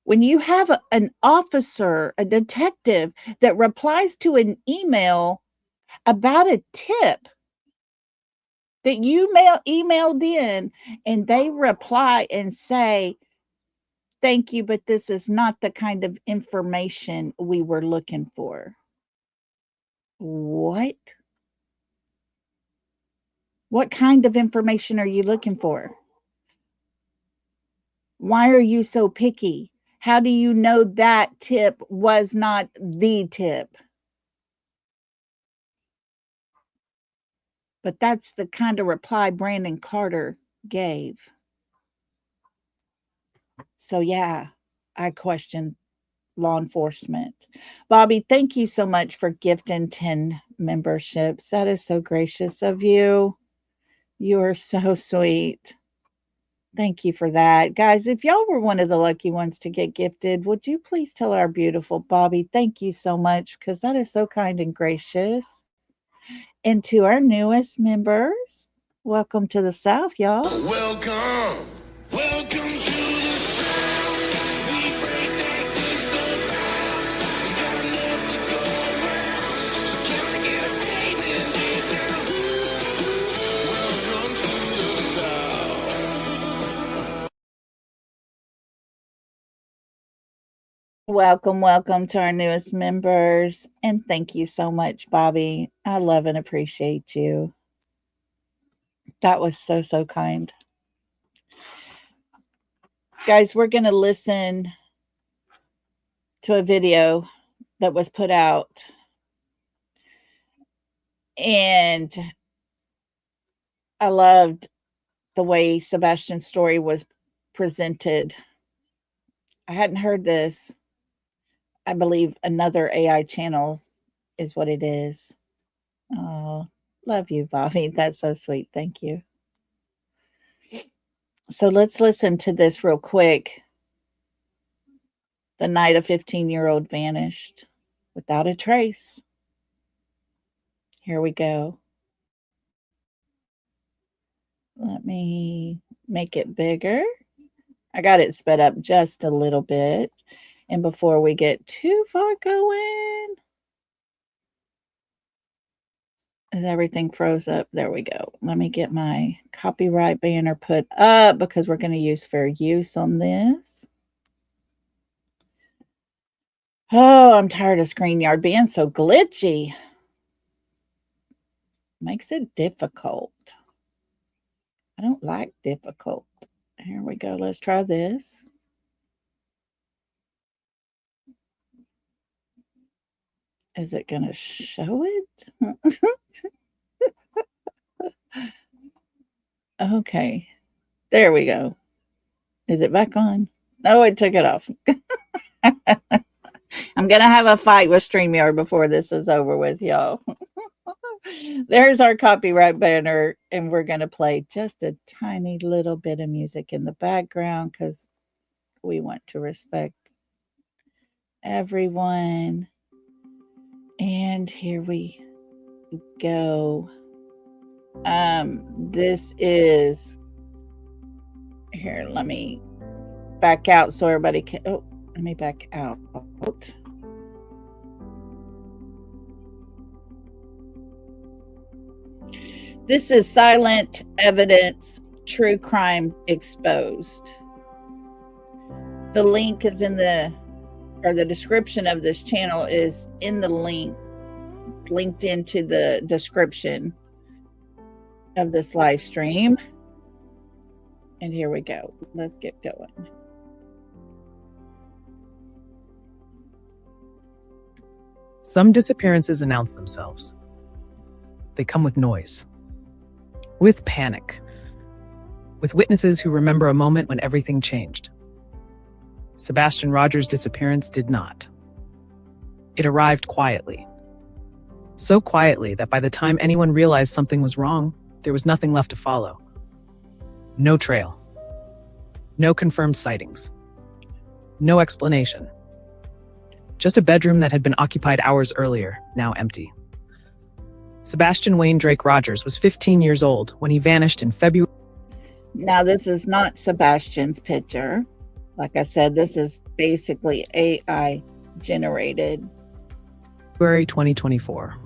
Speaker 4: When you have an officer, a detective that replies to an email about a tip that you emailed in, and they reply and say, "Thank you, but this is not the kind of information we were looking for." What? What kind of information are you looking for? Why are you so picky? How do you know that tip was not the tip? But that's the kind of reply Brandon Carter gave. So, yeah, I question law enforcement. Bobby, thank you so much for gifting 10 memberships. That is so gracious of you. You are so sweet. Thank you for that. Guys, if y'all were one of the lucky ones to get gifted, would you please tell our beautiful Bobby, thank you so much, because that is so kind and gracious. And to our newest members, welcome to the South, y'all.
Speaker 5: Welcome, welcome to the South. We break that good stuff down. We got enough to go around. So can I get a payment down? Welcome to the South.
Speaker 4: Welcome to our newest members. And thank you so much, Bobby. I love and appreciate you. That was so, so kind. Guys, we're going to listen to a video that was put out. And I loved the way Sebastian's story was presented. I hadn't heard this. I believe another AI channel is what it is. Oh, love you, Bobby. That's so sweet. Thank you. So let's listen to this real quick. The night a 15-year-old vanished without a trace. Here we go. Let me make it bigger. I got it sped up just a little bit. And before we get too far going, as everything froze up, there we go. Let me get my copyright banner put up because we're going to use fair use on this. Oh, I'm tired of StreamYard being so glitchy. Makes it difficult. I don't like difficult. Here we go. Let's try this. Is it going to show it? Okay. There we go. Is it back on? Oh, it took it off. I'm going to have a fight with StreamYard before this is over with, y'all. There's our copyright banner, and we're going to play just a tiny little bit of music in the background because we want to respect everyone. And here we go. This is here. Let me back out so everybody can. Oh, let me back out. This is Silent Evidence True Crime Exposed. The link is in the description of this channel is in the linked into the description of this live stream. And here we go. Let's get going.
Speaker 6: Some disappearances announce themselves. They come with noise, with panic, with witnesses who remember a moment when everything changed. Sebastian Rogers' disappearance did not. It arrived quietly, so quietly that by the time anyone realized something was wrong, there was nothing left to follow. No trail. No confirmed sightings. No explanation. Just a bedroom that had been occupied hours earlier, now empty. Sebastian Wayne Drake Rogers was 15 years old when he vanished in February
Speaker 4: Now, this is not Sebastian's picture. Like I said, this is basically AI generated.
Speaker 6: 2024.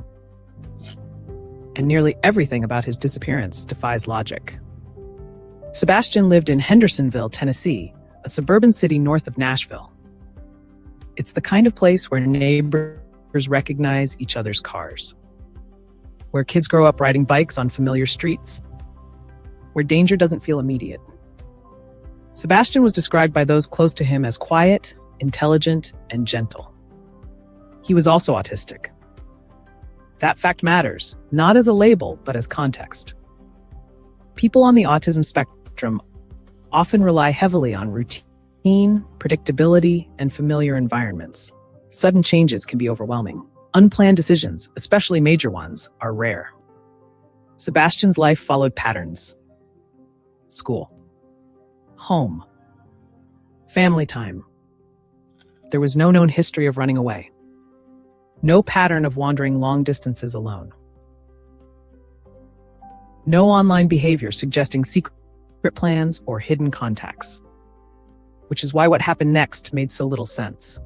Speaker 6: And nearly everything about his disappearance defies logic. Sebastian lived in Hendersonville, Tennessee, a suburban city north of Nashville. It's the kind of place where neighbors recognize each other's cars, where kids grow up riding bikes on familiar streets, where danger doesn't feel immediate. Sebastian was described by those close to him as quiet, intelligent, and gentle. He was also autistic. That fact matters, not as a label, but as context. People on the autism spectrum often rely heavily on routine, predictability, and familiar environments. Sudden changes can be overwhelming. Unplanned decisions, especially major ones, are rare. Sebastian's life followed patterns. School. Home. Family time. There was no known history of running away. No pattern of wandering long distances alone. No online behavior suggesting secret plans or hidden contacts. Which is why what happened next made so little sense.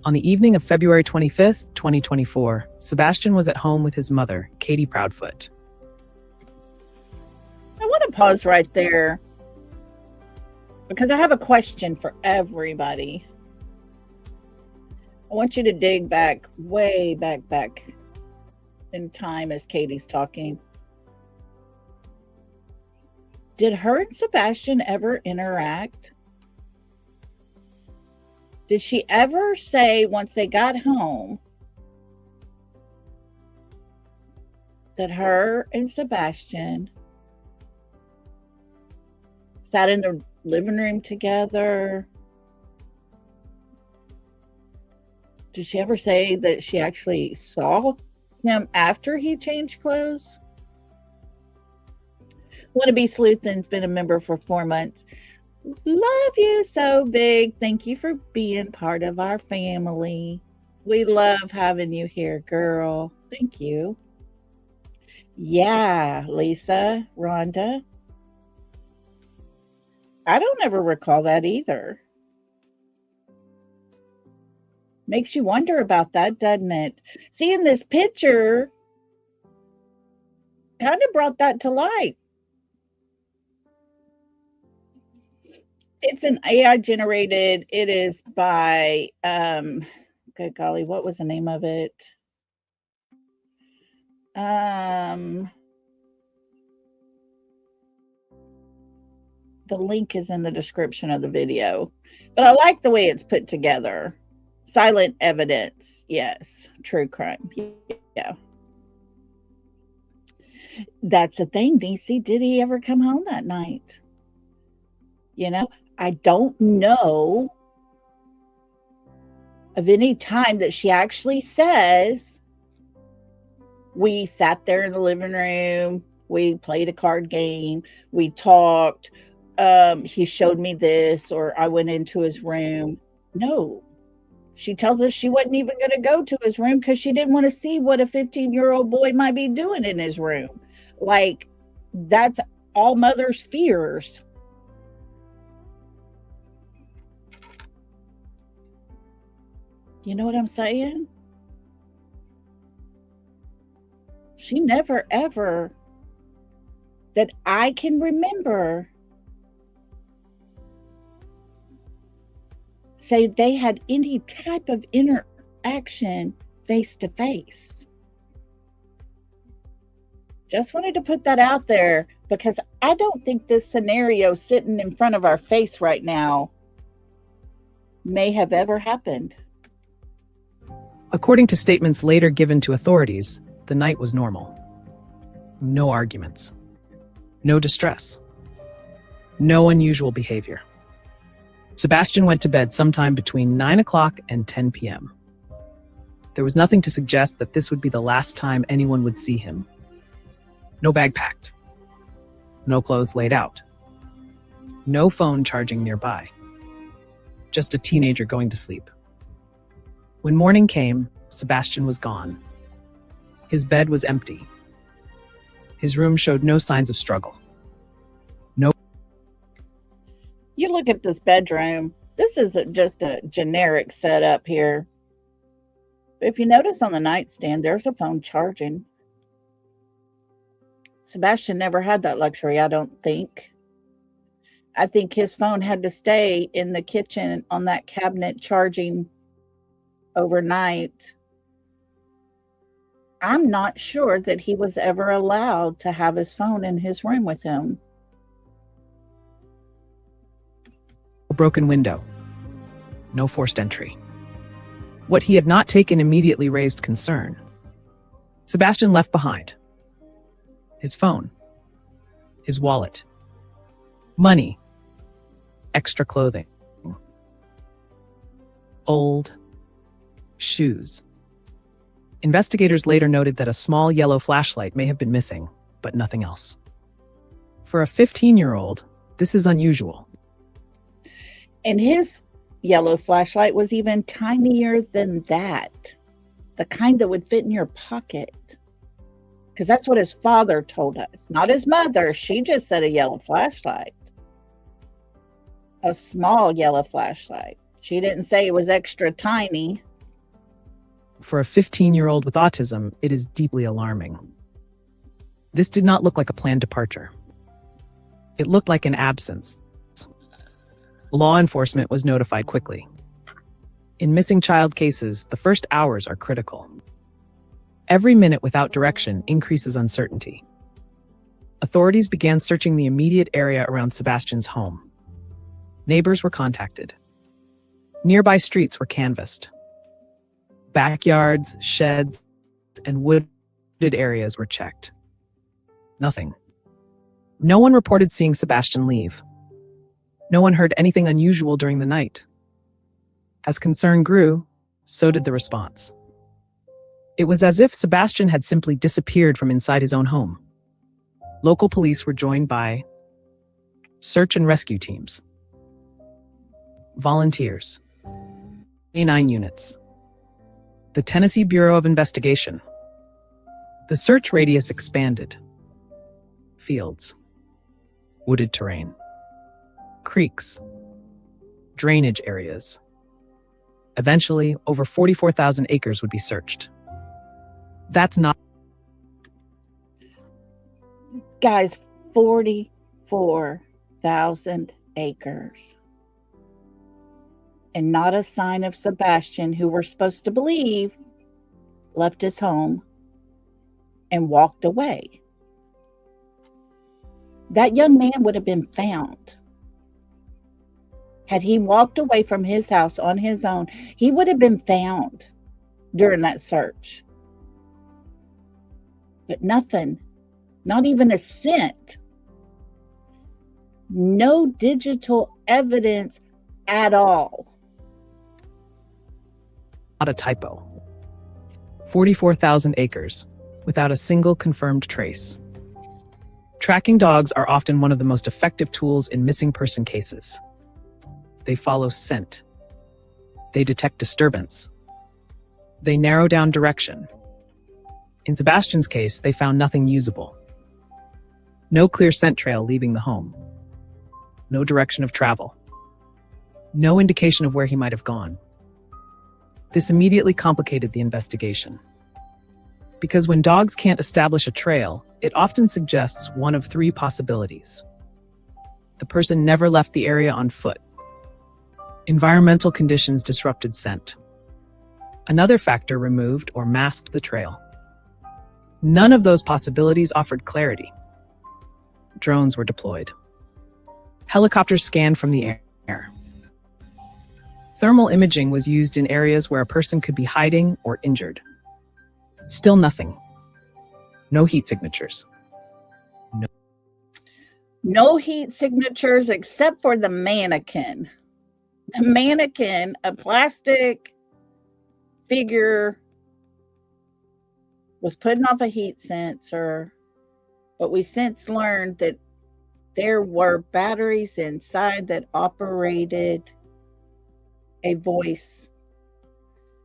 Speaker 6: On the evening of February 25th, 2024, Sebastian was at home with his mother, Katie Proudfoot.
Speaker 4: I want to pause right there because I have a question for everybody. I want you to dig back, way back in time as Katie's talking. Did her and Sebastian ever interact? Did she ever say once they got home that her and Sebastian sat in the living room together? Did she ever say that she actually saw him after he changed clothes? Wannabe Sleuthin's been a member for 4 months. Love you so big. Thank you for being part of our family. We love having you here, girl. Thank you. Yeah, Lisa, Rhonda. I don't ever recall that either. Makes you wonder about that, doesn't it? Seeing this picture kind of brought that to light. It's an AI generated. It is by, good golly, what was the name of it? The link is in the description of the video, but I like the way it's put together. Silent evidence. Yes. True crime. Yeah. That's the thing, DC. Did he ever come home that night? You know, I don't know of any time that she actually says, we sat there in the living room, we played a card game, we talked, he showed me this, or I went into his room. No. She tells us she wasn't even going to go to his room because she didn't want to see what a 15-year-old boy might be doing in his room. Like, that's all mothers' fears. You know what I'm saying? She never, ever, that I can remember, say they had any type of interaction face to face. Just wanted to put that out there because I don't think this scenario sitting in front of our face right now may have ever happened.
Speaker 6: According to statements later given to authorities, the night was normal. No arguments. No distress. No unusual behavior. Sebastian went to bed sometime between 9 o'clock and 10 p.m. There was nothing to suggest that this would be the last time anyone would see him. No bag packed. No clothes laid out. No phone charging nearby. Just a teenager going to sleep. When morning came, Sebastian was gone. His bed was empty. His room showed no signs of struggle.
Speaker 4: You look at this bedroom. This isn't just a generic setup here. If you notice on the nightstand, there's a phone charging. Sebastian never had that luxury, I don't think. I think his phone had to stay in the kitchen on that cabinet charging overnight. I'm not sure that he was ever allowed to have his phone in his room with him.
Speaker 6: A broken window. No forced entry. What he had not taken immediately raised concern. Sebastian left behind his phone, his wallet, money, extra clothing, old shoes. Investigators later noted that a small yellow flashlight may have been missing, but nothing else. For a 15-year-old, this is unusual.
Speaker 4: And his yellow flashlight was even tinier than that. The kind that would fit in your pocket. Because that's what his father told us. Not his mother. She just said a yellow flashlight. A small yellow flashlight. She didn't say it was extra tiny.
Speaker 6: For a 15-year-old with autism, it is deeply alarming. This did not look like a planned departure. It looked like an absence. Law enforcement was notified quickly. In missing child cases, the first hours are critical. Every minute without direction increases uncertainty. Authorities began searching the immediate area around Sebastian's home. Neighbors were contacted. Nearby streets were canvassed. Backyards, sheds, and wooded areas were checked. Nothing. No one reported seeing Sebastian leave. No one heard anything unusual during the night. As concern grew, so did the response. It was as if Sebastian had simply disappeared from inside his own home. Local police were joined by search and rescue teams, volunteers, canine units, the Tennessee Bureau of Investigation. The search radius expanded. Fields, wooded terrain, creeks, drainage areas. Eventually, over 44,000 acres would be searched. That's not...
Speaker 4: Guys, 44,000 acres. And not a sign of Sebastian, who we're supposed to believe left his home and walked away. That young man would have been found. Had he walked away from his house on his own, he would have been found during that search. But nothing, not even a scent. No digital evidence at all.
Speaker 6: Not a typo. 44,000 acres, without a single confirmed trace. Tracking dogs are often one of the most effective tools in missing person cases. They follow scent. They detect disturbance. They narrow down direction. In Sebastian's case, they found nothing usable. No clear scent trail leaving the home. No direction of travel. No indication of where he might have gone. This immediately complicated the investigation. Because when dogs can't establish a trail, it often suggests one of three possibilities. The person never left the area on foot. Environmental conditions disrupted scent. Another factor removed or masked the trail. None of those possibilities offered clarity. Drones were deployed. Helicopters scanned from the air. Thermal imaging was used in areas where a person could be hiding or injured. Still nothing. No heat signatures.
Speaker 4: No heat signatures except for the mannequin. The mannequin, a plastic figure was putting off a heat sensor, but we since learned that there were batteries inside that operated a voice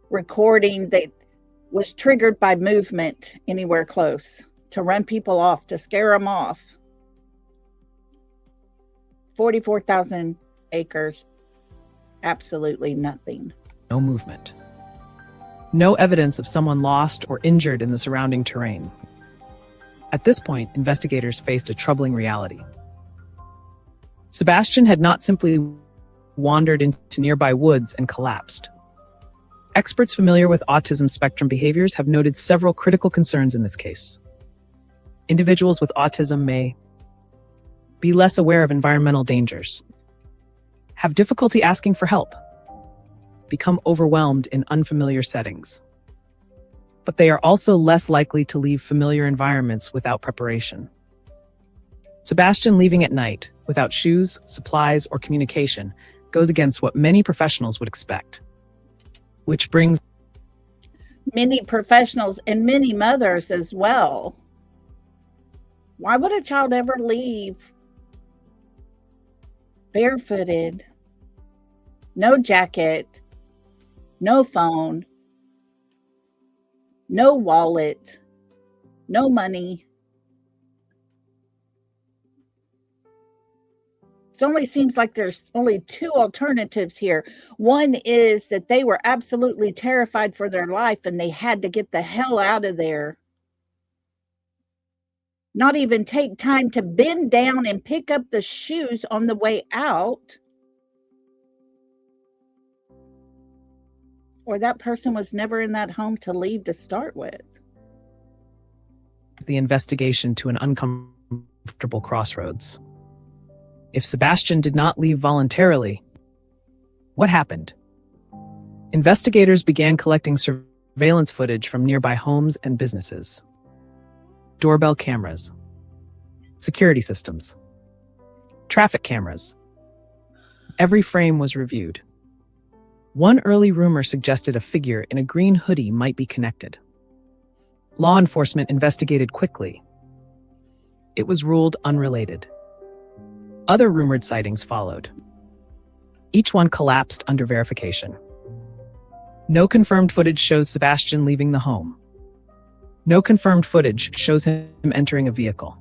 Speaker 4: recording that was triggered by movement anywhere close to run people off, to scare them off. 44,000 acres, absolutely nothing.
Speaker 6: No movement. No evidence of someone lost or injured in the surrounding terrain. At this point, investigators faced a troubling reality. Sebastian had not simply wandered into nearby woods and collapsed. Experts familiar with autism spectrum behaviors have noted several critical concerns in this case. Individuals with autism may be less aware of environmental dangers, have difficulty asking for help, become overwhelmed in unfamiliar settings. But they are also less likely to leave familiar environments without preparation. Sebastian leaving at night, without shoes, supplies, or communication, goes against what many professionals would expect. Which brings
Speaker 4: many professionals and many mothers as well. Why would a child ever leave barefooted, no jacket, no phone, no wallet, no money? It only seems like there's only two alternatives here. One is that they were absolutely terrified for their life and they had to get the hell out of there. Not even take time to bend down and pick up the shoes on the way out. Or that person was never in that home to leave to start with.
Speaker 6: the investigation to an uncomfortable crossroads. If Sebastian did not leave voluntarily, what happened? Investigators began collecting surveillance footage from nearby homes and businesses. Doorbell cameras, security systems, traffic cameras. Every frame was reviewed. One early rumor suggested a figure in a green hoodie might be connected. Law enforcement investigated quickly. It was ruled unrelated. Other rumored sightings followed. Each one collapsed under verification. No confirmed footage shows Sebastian leaving the home. No confirmed footage shows him entering a vehicle.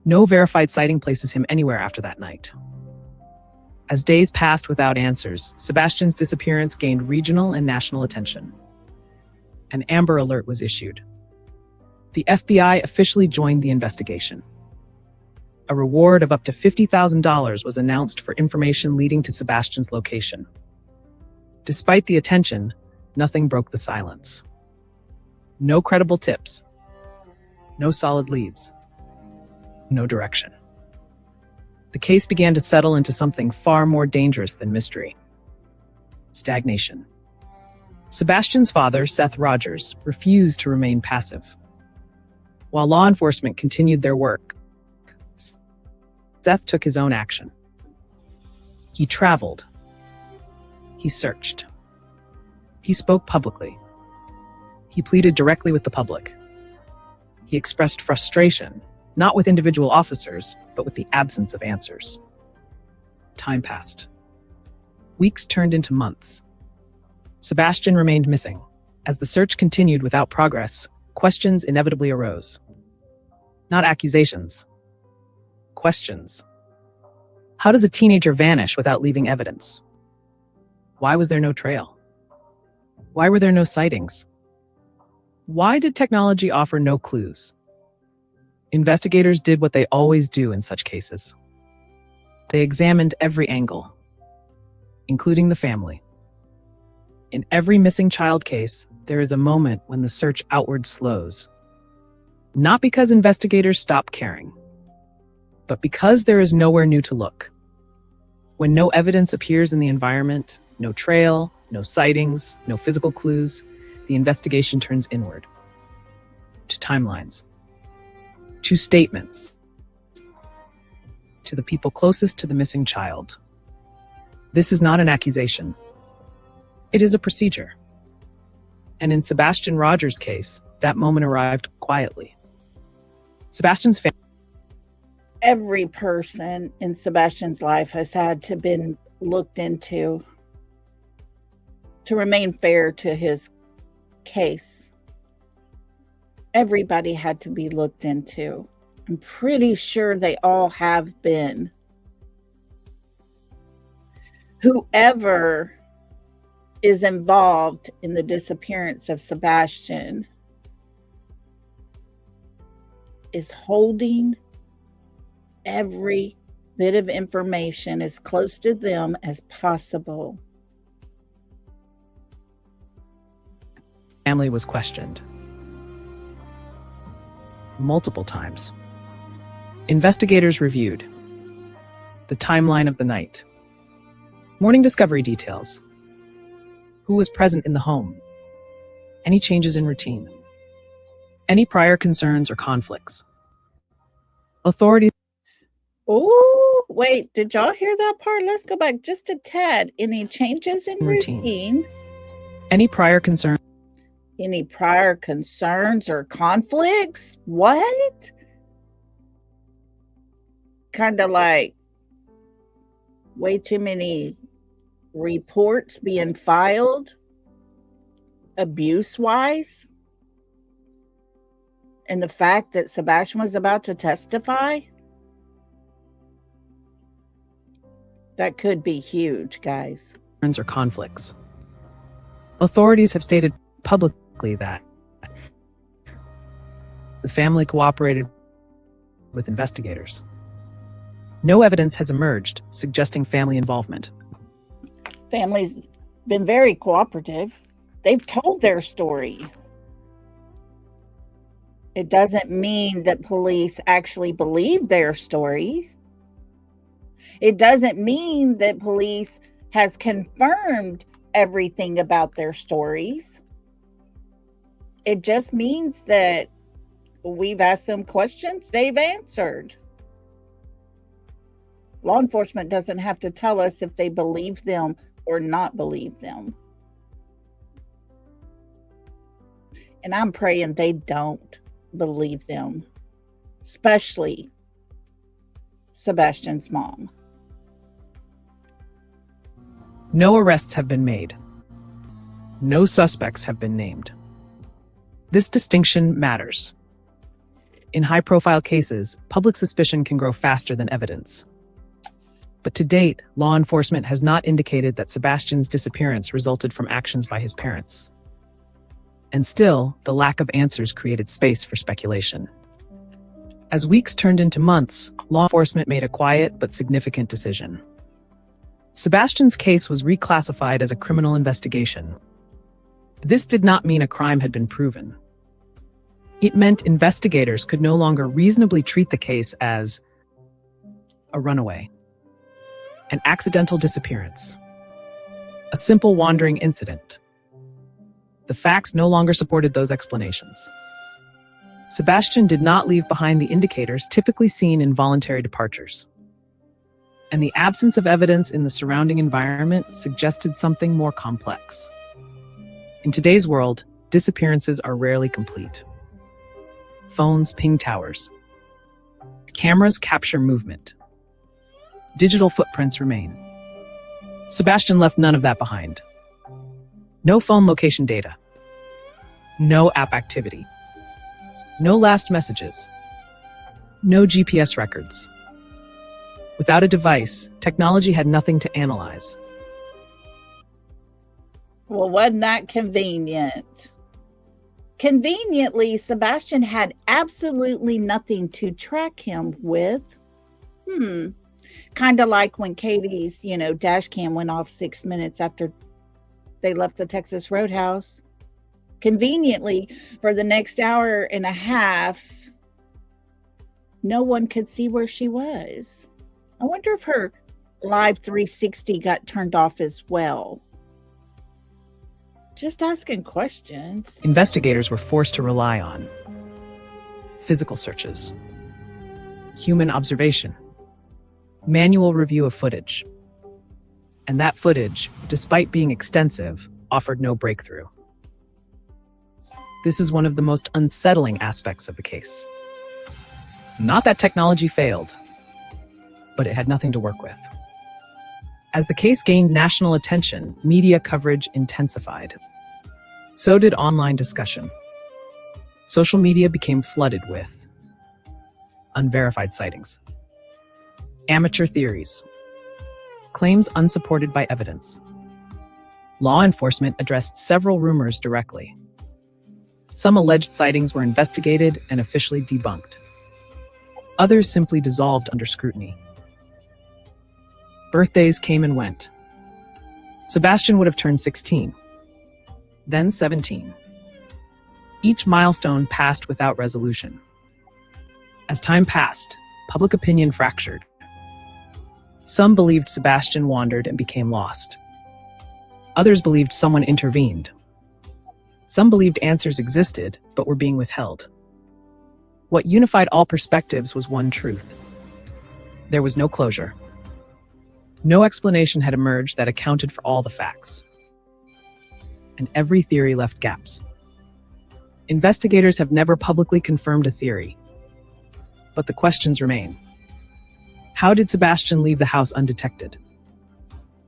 Speaker 6: No verified sighting places him anywhere after that night. As days passed without answers, Sebastian's disappearance gained regional and national attention. An Amber Alert was issued. The FBI officially joined the investigation. A reward of up to $50,000 was announced for information leading to Sebastian's location. Despite the attention, nothing broke the silence. No credible tips. No solid leads. No direction. The case began to settle into something far more dangerous than mystery. Stagnation. Sebastian's father, Seth Rogers, refused to remain passive. While law enforcement continued their work, Seth took his own action. He traveled. He searched. He spoke publicly. He pleaded directly with the public. He expressed frustration, not with individual officers, but with the absence of answers. Time passed. Weeks turned into months. Sebastian remained missing. As the search continued without progress, questions inevitably arose. Not accusations. Questions. How does a teenager vanish without leaving evidence? Why was there no trail? Why were there no sightings? Why did technology offer no clues? Investigators did what they always do in such cases. They examined every angle, including the family. In every missing child case, there is a moment when the search outward slows. Not because investigators stop caring, but because there is nowhere new to look. When no evidence appears in the environment, no trail, no sightings, no physical clues, the investigation turns inward. To timelines. To statements. To the people closest to the missing child. This is not an accusation. It is a procedure. And in Sebastian Rogers' case, That moment arrived quietly. Sebastian's family
Speaker 4: Every person in Sebastian's life has had to been looked into to remain fair to his case. Everybody had to be looked into. I'm pretty sure they all have been. Whoever is involved in the disappearance of Sebastian is holding every bit of information as close to them as possible.
Speaker 6: was questioned multiple times. Investigators reviewed the timeline of the night, morning discovery details, who was present in the home, any changes in routine, any prior concerns or conflicts. Authorities
Speaker 4: Oh, wait, did y'all hear that part? Let's go back just a tad. Any changes in routine?
Speaker 6: Any prior concerns?
Speaker 4: Any prior concerns or conflicts? What? Kind of like way too many reports being filed abuse-wise? And the fact that Sebastian was about to testify? That could be huge, guys.
Speaker 6: Or conflicts. Authorities have stated publicly that the family cooperated with investigators. No evidence has emerged suggesting family involvement.
Speaker 4: Family's been very cooperative. They've told their story. It doesn't mean that police actually believe their stories. It doesn't mean that police has confirmed everything about their stories. It just means that we've asked them questions, they've answered. Law enforcement doesn't have to tell us if they believe them or not believe them. And I'm praying they don't believe them, especially Sebastian's mom.
Speaker 6: No arrests have been made. No suspects have been named. This distinction matters. In high-profile cases, public suspicion can grow faster than evidence. But to date, law enforcement has not indicated that Sebastian's disappearance resulted from actions by his parents. And still, the lack of answers created space for speculation. As weeks turned into months, law enforcement made a quiet but significant decision. Sebastian's case was reclassified as a criminal investigation. This did not mean a crime had been proven. It meant investigators could no longer reasonably treat the case as a runaway, an accidental disappearance, a simple wandering incident. The facts no longer supported those explanations. Sebastian did not leave behind the indicators typically seen in voluntary departures. And the absence of evidence in the surrounding environment suggested something more complex. In today's world, disappearances are rarely complete. Phones ping towers. Cameras capture movement. Digital footprints remain. Sebastian left none of that behind. No phone location data. No app activity. No last messages. No GPS records. Without a device, technology had nothing to analyze.
Speaker 4: Well, wasn't that convenient? Conveniently, Sebastian had absolutely nothing to track him with. Kind of like when Katie's, dash cam went off 6 minutes after they left the Texas Roadhouse. Conveniently, for the next hour and a half, no one could see where she was. I wonder if her live 360 got turned off as well. Just asking questions.
Speaker 6: Investigators were forced to rely on physical searches, human observation, manual review of footage. And that footage, despite being extensive, offered no breakthrough. This is one of the most unsettling aspects of the case. Not that technology failed, but it had nothing to work with. As the case gained national attention, media coverage intensified. So did online discussion. Social media became flooded with unverified sightings, amateur theories, claims unsupported by evidence. Law enforcement addressed several rumors directly. Some alleged sightings were investigated and officially debunked. Others simply dissolved under scrutiny. Birthdays came and went. Sebastian would have turned 16, then 17. Each milestone passed without resolution. As time passed, public opinion fractured. Some believed Sebastian wandered and became lost. Others believed someone intervened. Some believed answers existed, but were being withheld. What unified all perspectives was one truth. There was no closure. No explanation had emerged that accounted for all the facts. And every theory left gaps. Investigators have never publicly confirmed a theory. But the questions remain. How did Sebastian leave the house undetected?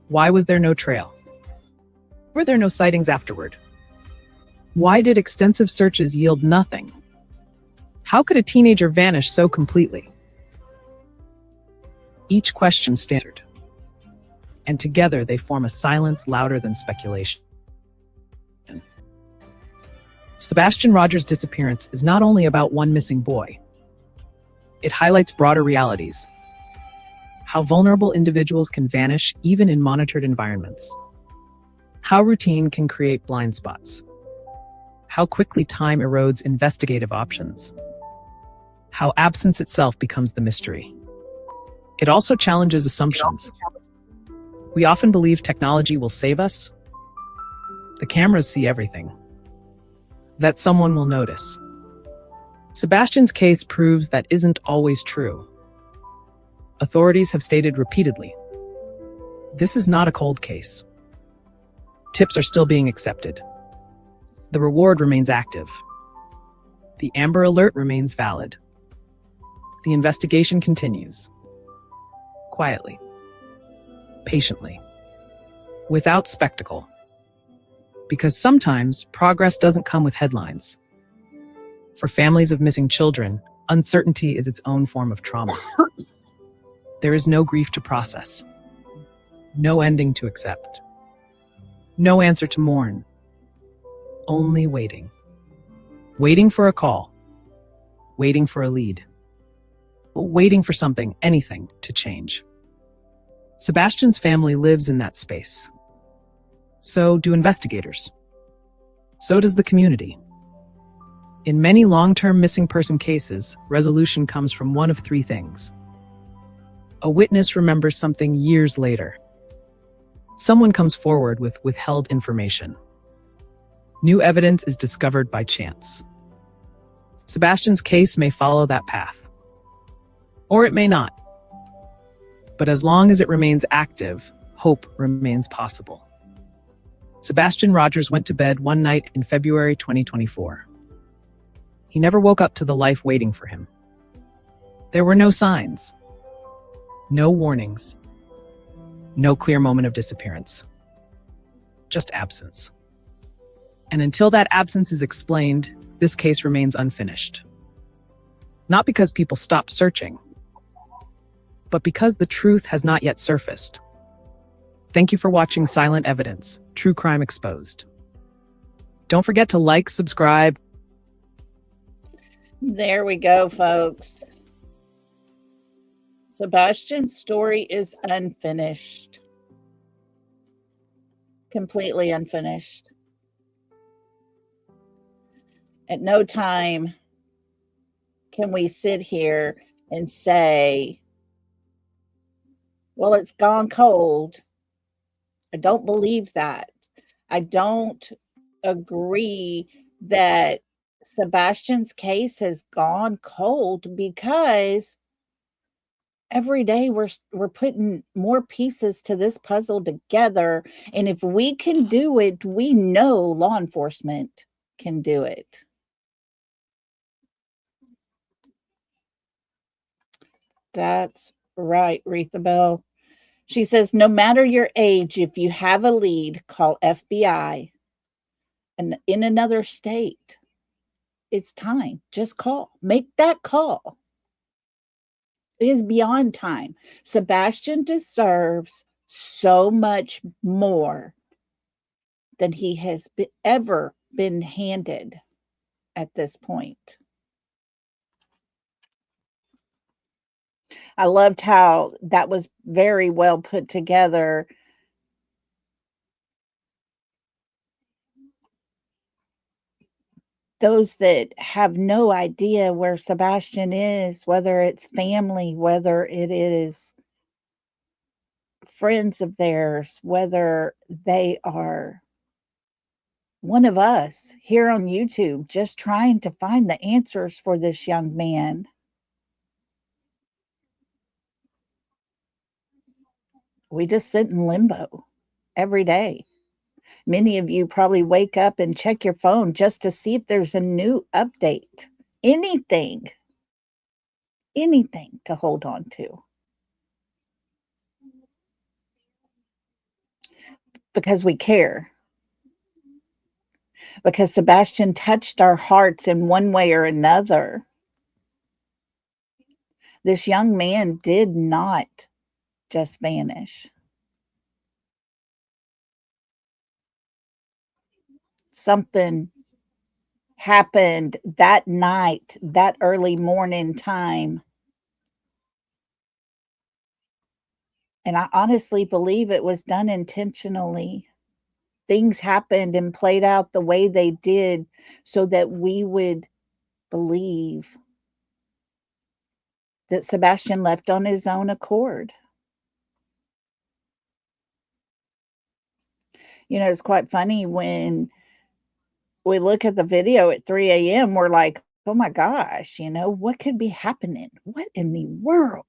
Speaker 6: Why was there no trail? Were there no sightings afterward? Why did extensive searches yield nothing? How could a teenager vanish so completely? Each question standard, and together they form a silence louder than speculation. Sebastian Rogers' disappearance is not only about one missing boy. It highlights broader realities. How vulnerable individuals can vanish even in monitored environments. How routine can create blind spots. How quickly time erodes investigative options. How absence itself becomes the mystery. It also challenges assumptions. We often believe technology will save us. The cameras see everything. That someone will notice. Sebastian's case proves that isn't always true. Authorities have stated repeatedly, this is not a cold case. Tips are still being accepted. The reward remains active. The Amber Alert remains valid. The investigation continues. Quietly. Patiently. Without spectacle. Because sometimes progress doesn't come with headlines. For families of missing children, uncertainty is its own form of trauma. There is no grief to process. No ending to accept. No answer to mourn. Only waiting. Waiting for a call. Waiting for a lead. Waiting for something, anything, to change. Sebastian's family lives in that space. So do investigators. So does the community. In many long-term missing person cases, resolution comes from one of three things. A witness remembers something years later. Someone comes forward with withheld information. New evidence is discovered by chance. Sebastian's case may follow that path. Or it may not. But as long as it remains active, hope remains possible. Sebastian Rogers went to bed one night in February 2024. He never woke up to the life waiting for him. There were no signs. No warnings. No clear moment of disappearance. Just absence. And until that absence is explained, this case remains unfinished. Not because people stopped searching, but because the truth has not yet surfaced. Thank you for watching Silent Evidence, True Crime Exposed. Don't forget to like, subscribe.
Speaker 4: There we go, folks. Sebastian's story is unfinished. Completely unfinished. At no time can we sit here and say, well, it's gone cold. I don't believe that. I don't agree that Sebastian's case has gone cold, because every day we're putting more pieces to this puzzle together. And if we can do it, we know law enforcement can do it. That's right, Retha Bell. She says, no matter your age, if you have a lead, call FBI. And in another state, it's time. Just call. Make that call. It is beyond time. Sebastian deserves so much more than he has ever been handed at this point. I loved how that was very well put together. Those that have no idea where Sebastian is, whether it's family, whether it is friends of theirs, whether they are one of us here on YouTube just trying to find the answers for this young man. We just sit in limbo every day. Many of you probably wake up and check your phone just to see if there's a new update. Anything to hold on to. Because we care. Because Sebastian touched our hearts in one way or another. This young man did not just vanish. Something happened that night, that early morning time. And I honestly believe it was done intentionally. Things happened and played out the way they did so that we would believe that Sebastian left on his own accord. You know, it's quite funny when we look at the video at 3 a.m., we're like, oh my gosh, you know, what could be happening? What in the world?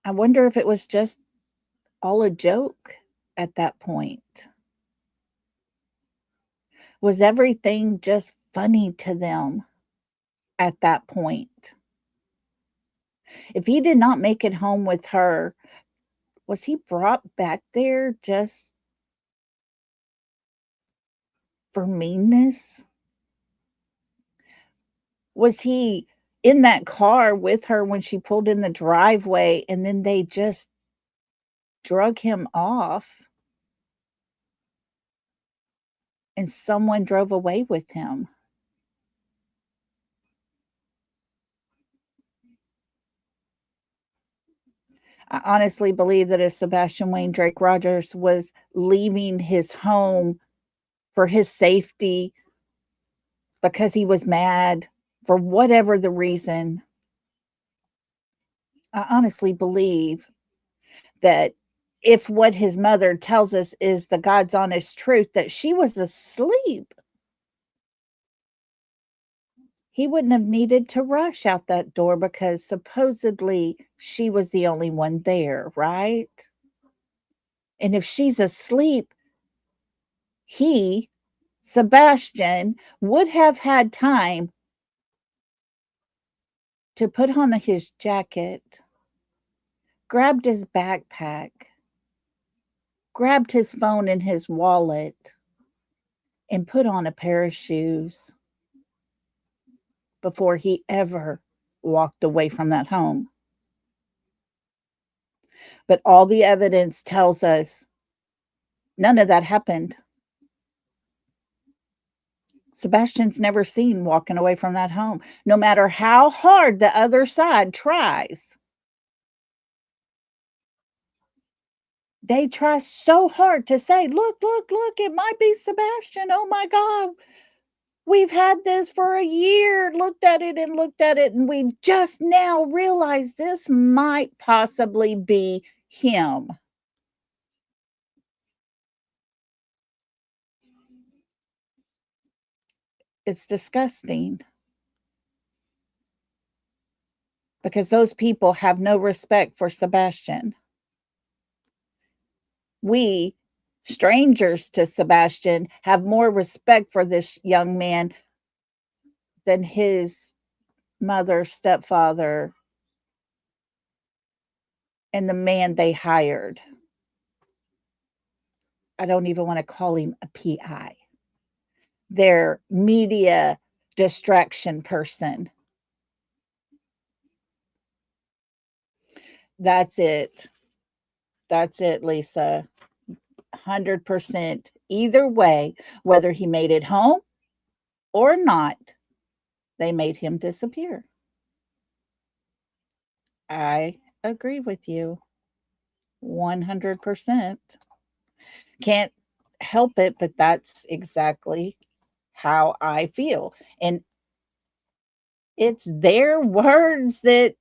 Speaker 4: I wonder if it was just all a joke at that point. Was everything just funny to them at that point? If he did not make it home with her, was he brought back there just for meanness? Was he in that car with her when she pulled in the driveway and then they just drug him off and someone drove away with him? I honestly believe that if Sebastian Wayne Drake Rogers was leaving his home for his safety because he was mad for whatever the reason, I honestly believe that if what his mother tells us is the God's honest truth, that she was asleep, he wouldn't have needed to rush out that door because supposedly she was the only one there, right? And if she's asleep, he, Sebastian, would have had time to put on his jacket, grabbed his backpack, grabbed his phone and his wallet, and put on a pair of shoes before he ever walked away from that home. But all the evidence tells us none of that happened. Sebastian's never seen walking away from that home, no matter how hard the other side tries. They try so hard to say, look, it might be Sebastian. Oh my God, we've had this for a year, looked at it, and we just now realized this might possibly be him. It's disgusting because those people have no respect for Sebastian. We, strangers to Sebastian, have more respect for this young man than his mother, stepfather, and the man they hired. I don't even want to call him a PI. Their media distraction person. That's it. That's it, Lisa. 100%. Either way, whether he made it home or not, they made him disappear. I agree with you 100%. Can't help it, but that's exactly how I feel. And it's their words that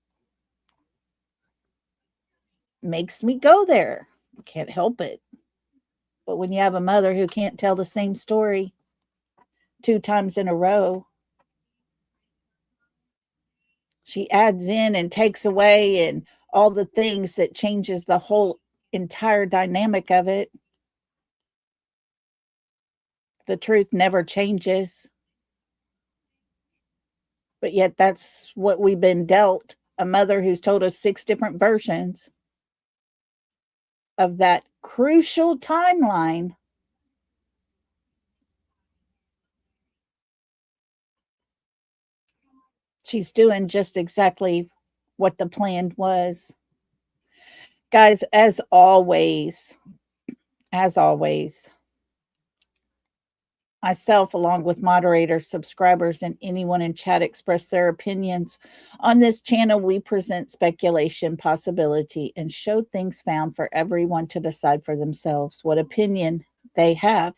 Speaker 4: makes me go there. Can't help it. But when you have a mother who can't tell the same story 2 times in a row, she adds in and takes away and all the things that changes the whole entire dynamic of it. The truth never changes. But yet that's what we've been dealt. A mother who's told us 6 different versions of that crucial timeline. She's doing just exactly what the plan was. Guys, as always, myself, along with moderators, subscribers, and anyone in chat express their opinions. On this channel, we present speculation, possibility, and show things found for everyone to decide for themselves what opinion they have.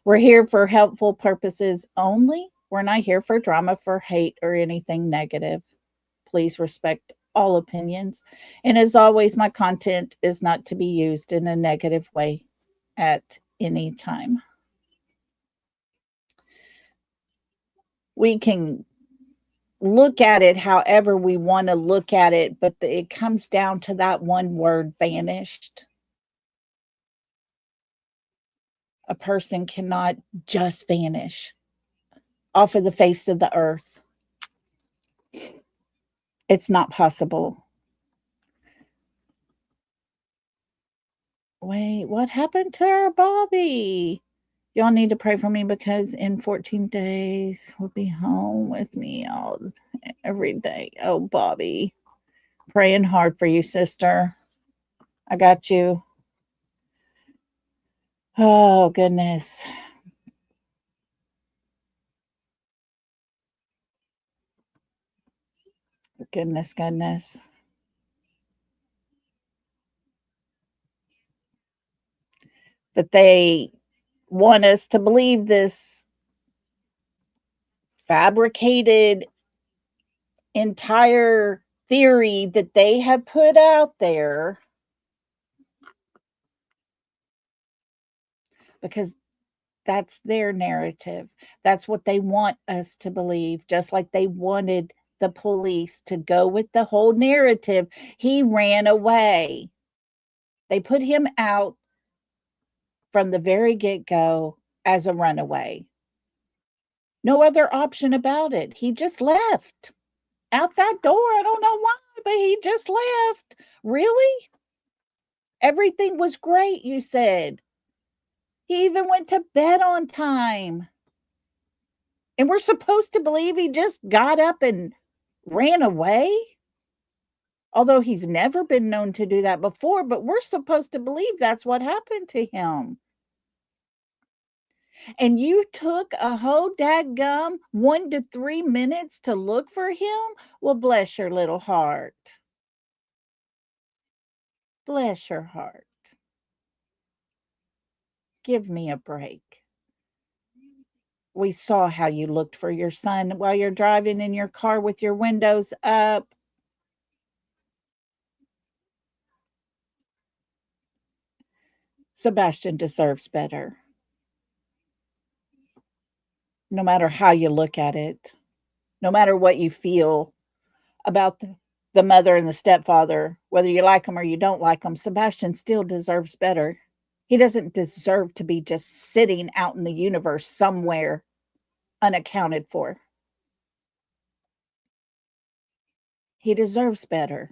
Speaker 4: We're here for helpful purposes only. We're not here for drama, for hate, or anything negative. Please respect all opinions. And as always, my content is not to be used in a negative way at any time. We can look at it however we want to look at it, but it comes down to that one word, vanished. A person cannot just vanish off of the face of the earth. It's not possible. Wait, what happened to our Bobby? Y'all need to pray for me because in 14 days we'll be home with me every day. Oh, Bobby. Praying hard for you, sister. I got you. Oh, goodness. Goodness. But they want us to believe this fabricated entire theory that they have put out there because that's their narrative. That's what they want us to believe, just like they wanted the police to go with the whole narrative. He ran away. They put him out from the very get-go as a runaway. No other option about it. He just left out that door. I don't know why, but he just left. Really? Everything was great, you said. He even went to bed on time. And we're supposed to believe he just got up and ran away? Although he's never been known to do that before, but we're supposed to believe that's what happened to him. And you took a whole dadgum 1 to 3 minutes to look for him? Well, bless your little heart. Bless your heart. Give me a break. We saw how you looked for your son while you're driving in your car with your windows up. Sebastian deserves better. No matter how you look at it, no matter what you feel about the mother and the stepfather, whether you like them or you don't like them, Sebastian still deserves better. He doesn't deserve to be just sitting out in the universe somewhere unaccounted for. He deserves better.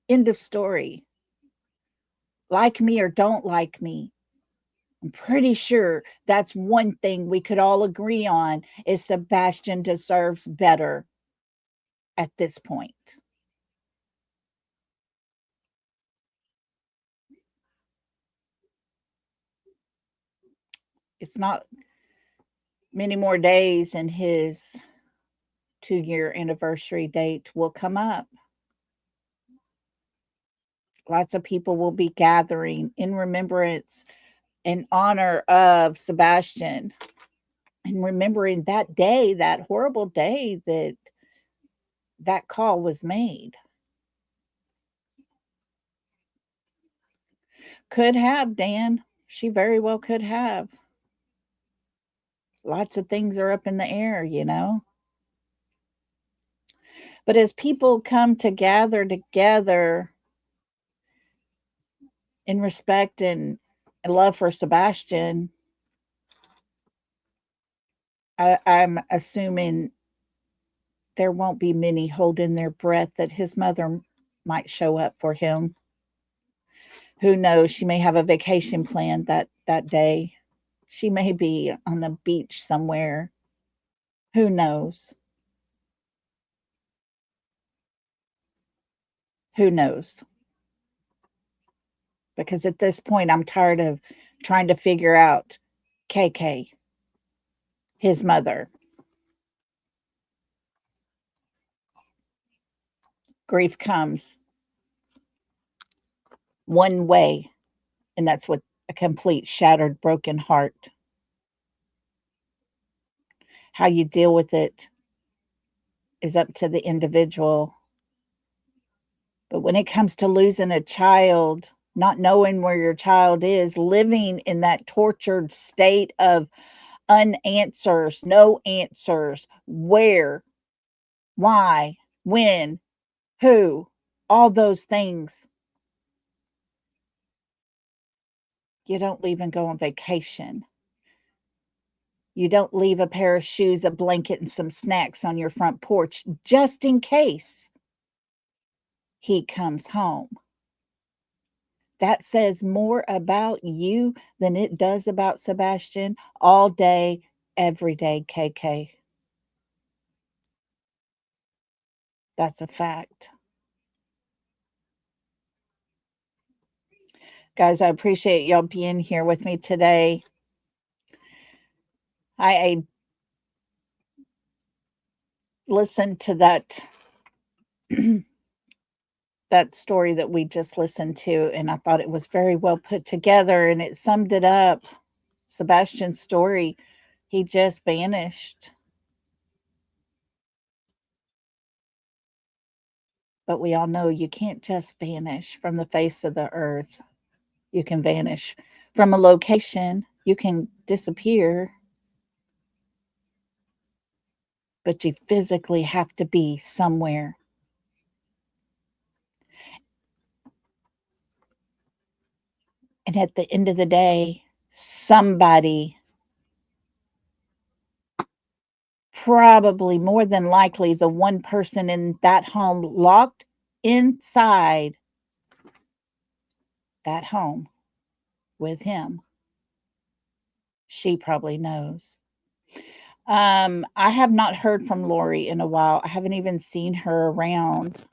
Speaker 4: End of story. Like me or don't like me. I'm pretty sure that's one thing we could all agree on is Sebastian deserves better at this point. It's not many more days and his 2-year anniversary date will come up. Lots of people will be gathering in remembrance and honor of Sebastian and remembering that day, that horrible day that that call was made. Could have, Dan. She very well could have. Lots of things are up in the air, you know. But as people come to gather together in respect and love for Sebastian, I'm assuming there won't be many holding their breath that his mother might show up for him. Who knows? She may have a vacation planned that day. She may be on the beach somewhere. Who knows? Who knows? Because at this point, I'm tired of trying to figure out KK, his mother. Grief comes one way, and that's with a complete, shattered, broken heart. How you deal with it is up to the individual. But when it comes to losing a child, not knowing where your child is, living in that tortured state of unanswers, no answers, where, why, when, who, all those things. You don't leave and go on vacation. You don't leave a pair of shoes, a blanket, and some snacks on your front porch just in case he comes home. That says more about you than it does about Sebastian all day, every day, KK. That's a fact. Guys, I appreciate y'all being here with me today. I listened to that story that we just listened to, and I thought it was very well put together and it summed it up. Sebastian's story, he just vanished. But we all know you can't just vanish from the face of the earth. You can vanish from a location, you can disappear, but you physically have to be somewhere. And at the end of the day, somebody, probably more than likely the one person in that home locked inside that home with him, she probably knows. I have not heard from Lori in a while. I haven't even seen her around.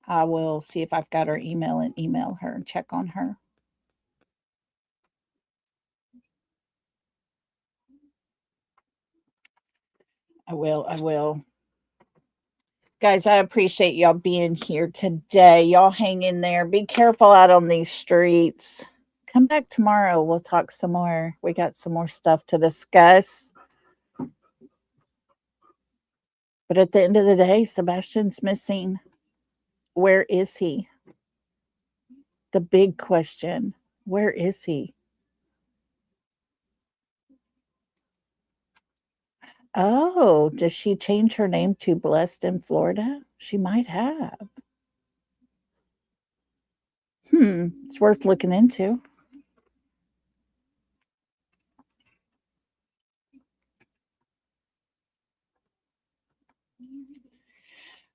Speaker 4: I will see if I've got her email and email her and check on her. I will. Guys, I appreciate y'all being here today. Y'all hang in there. Be careful out on these streets. Come back tomorrow. We'll talk some more. We got some more stuff to discuss. But at the end of the day, Sebastian's missing. Where is he? The big question. Where is he? Oh, does she change her name to Blessed in Florida? She might have. It's worth looking into.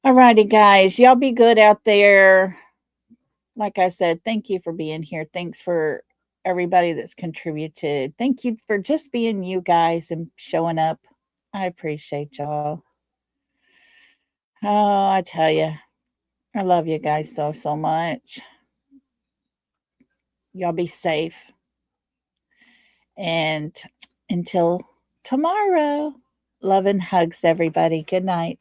Speaker 4: All righty, guys. Y'all be good out there. Like I said, thank you for being here. Thanks for everybody that's contributed. Thank you for just being you guys and showing up. I appreciate y'all. Oh, I tell you, I love you guys so, so much. Y'all be safe. And until tomorrow, love and hugs, everybody. Good night.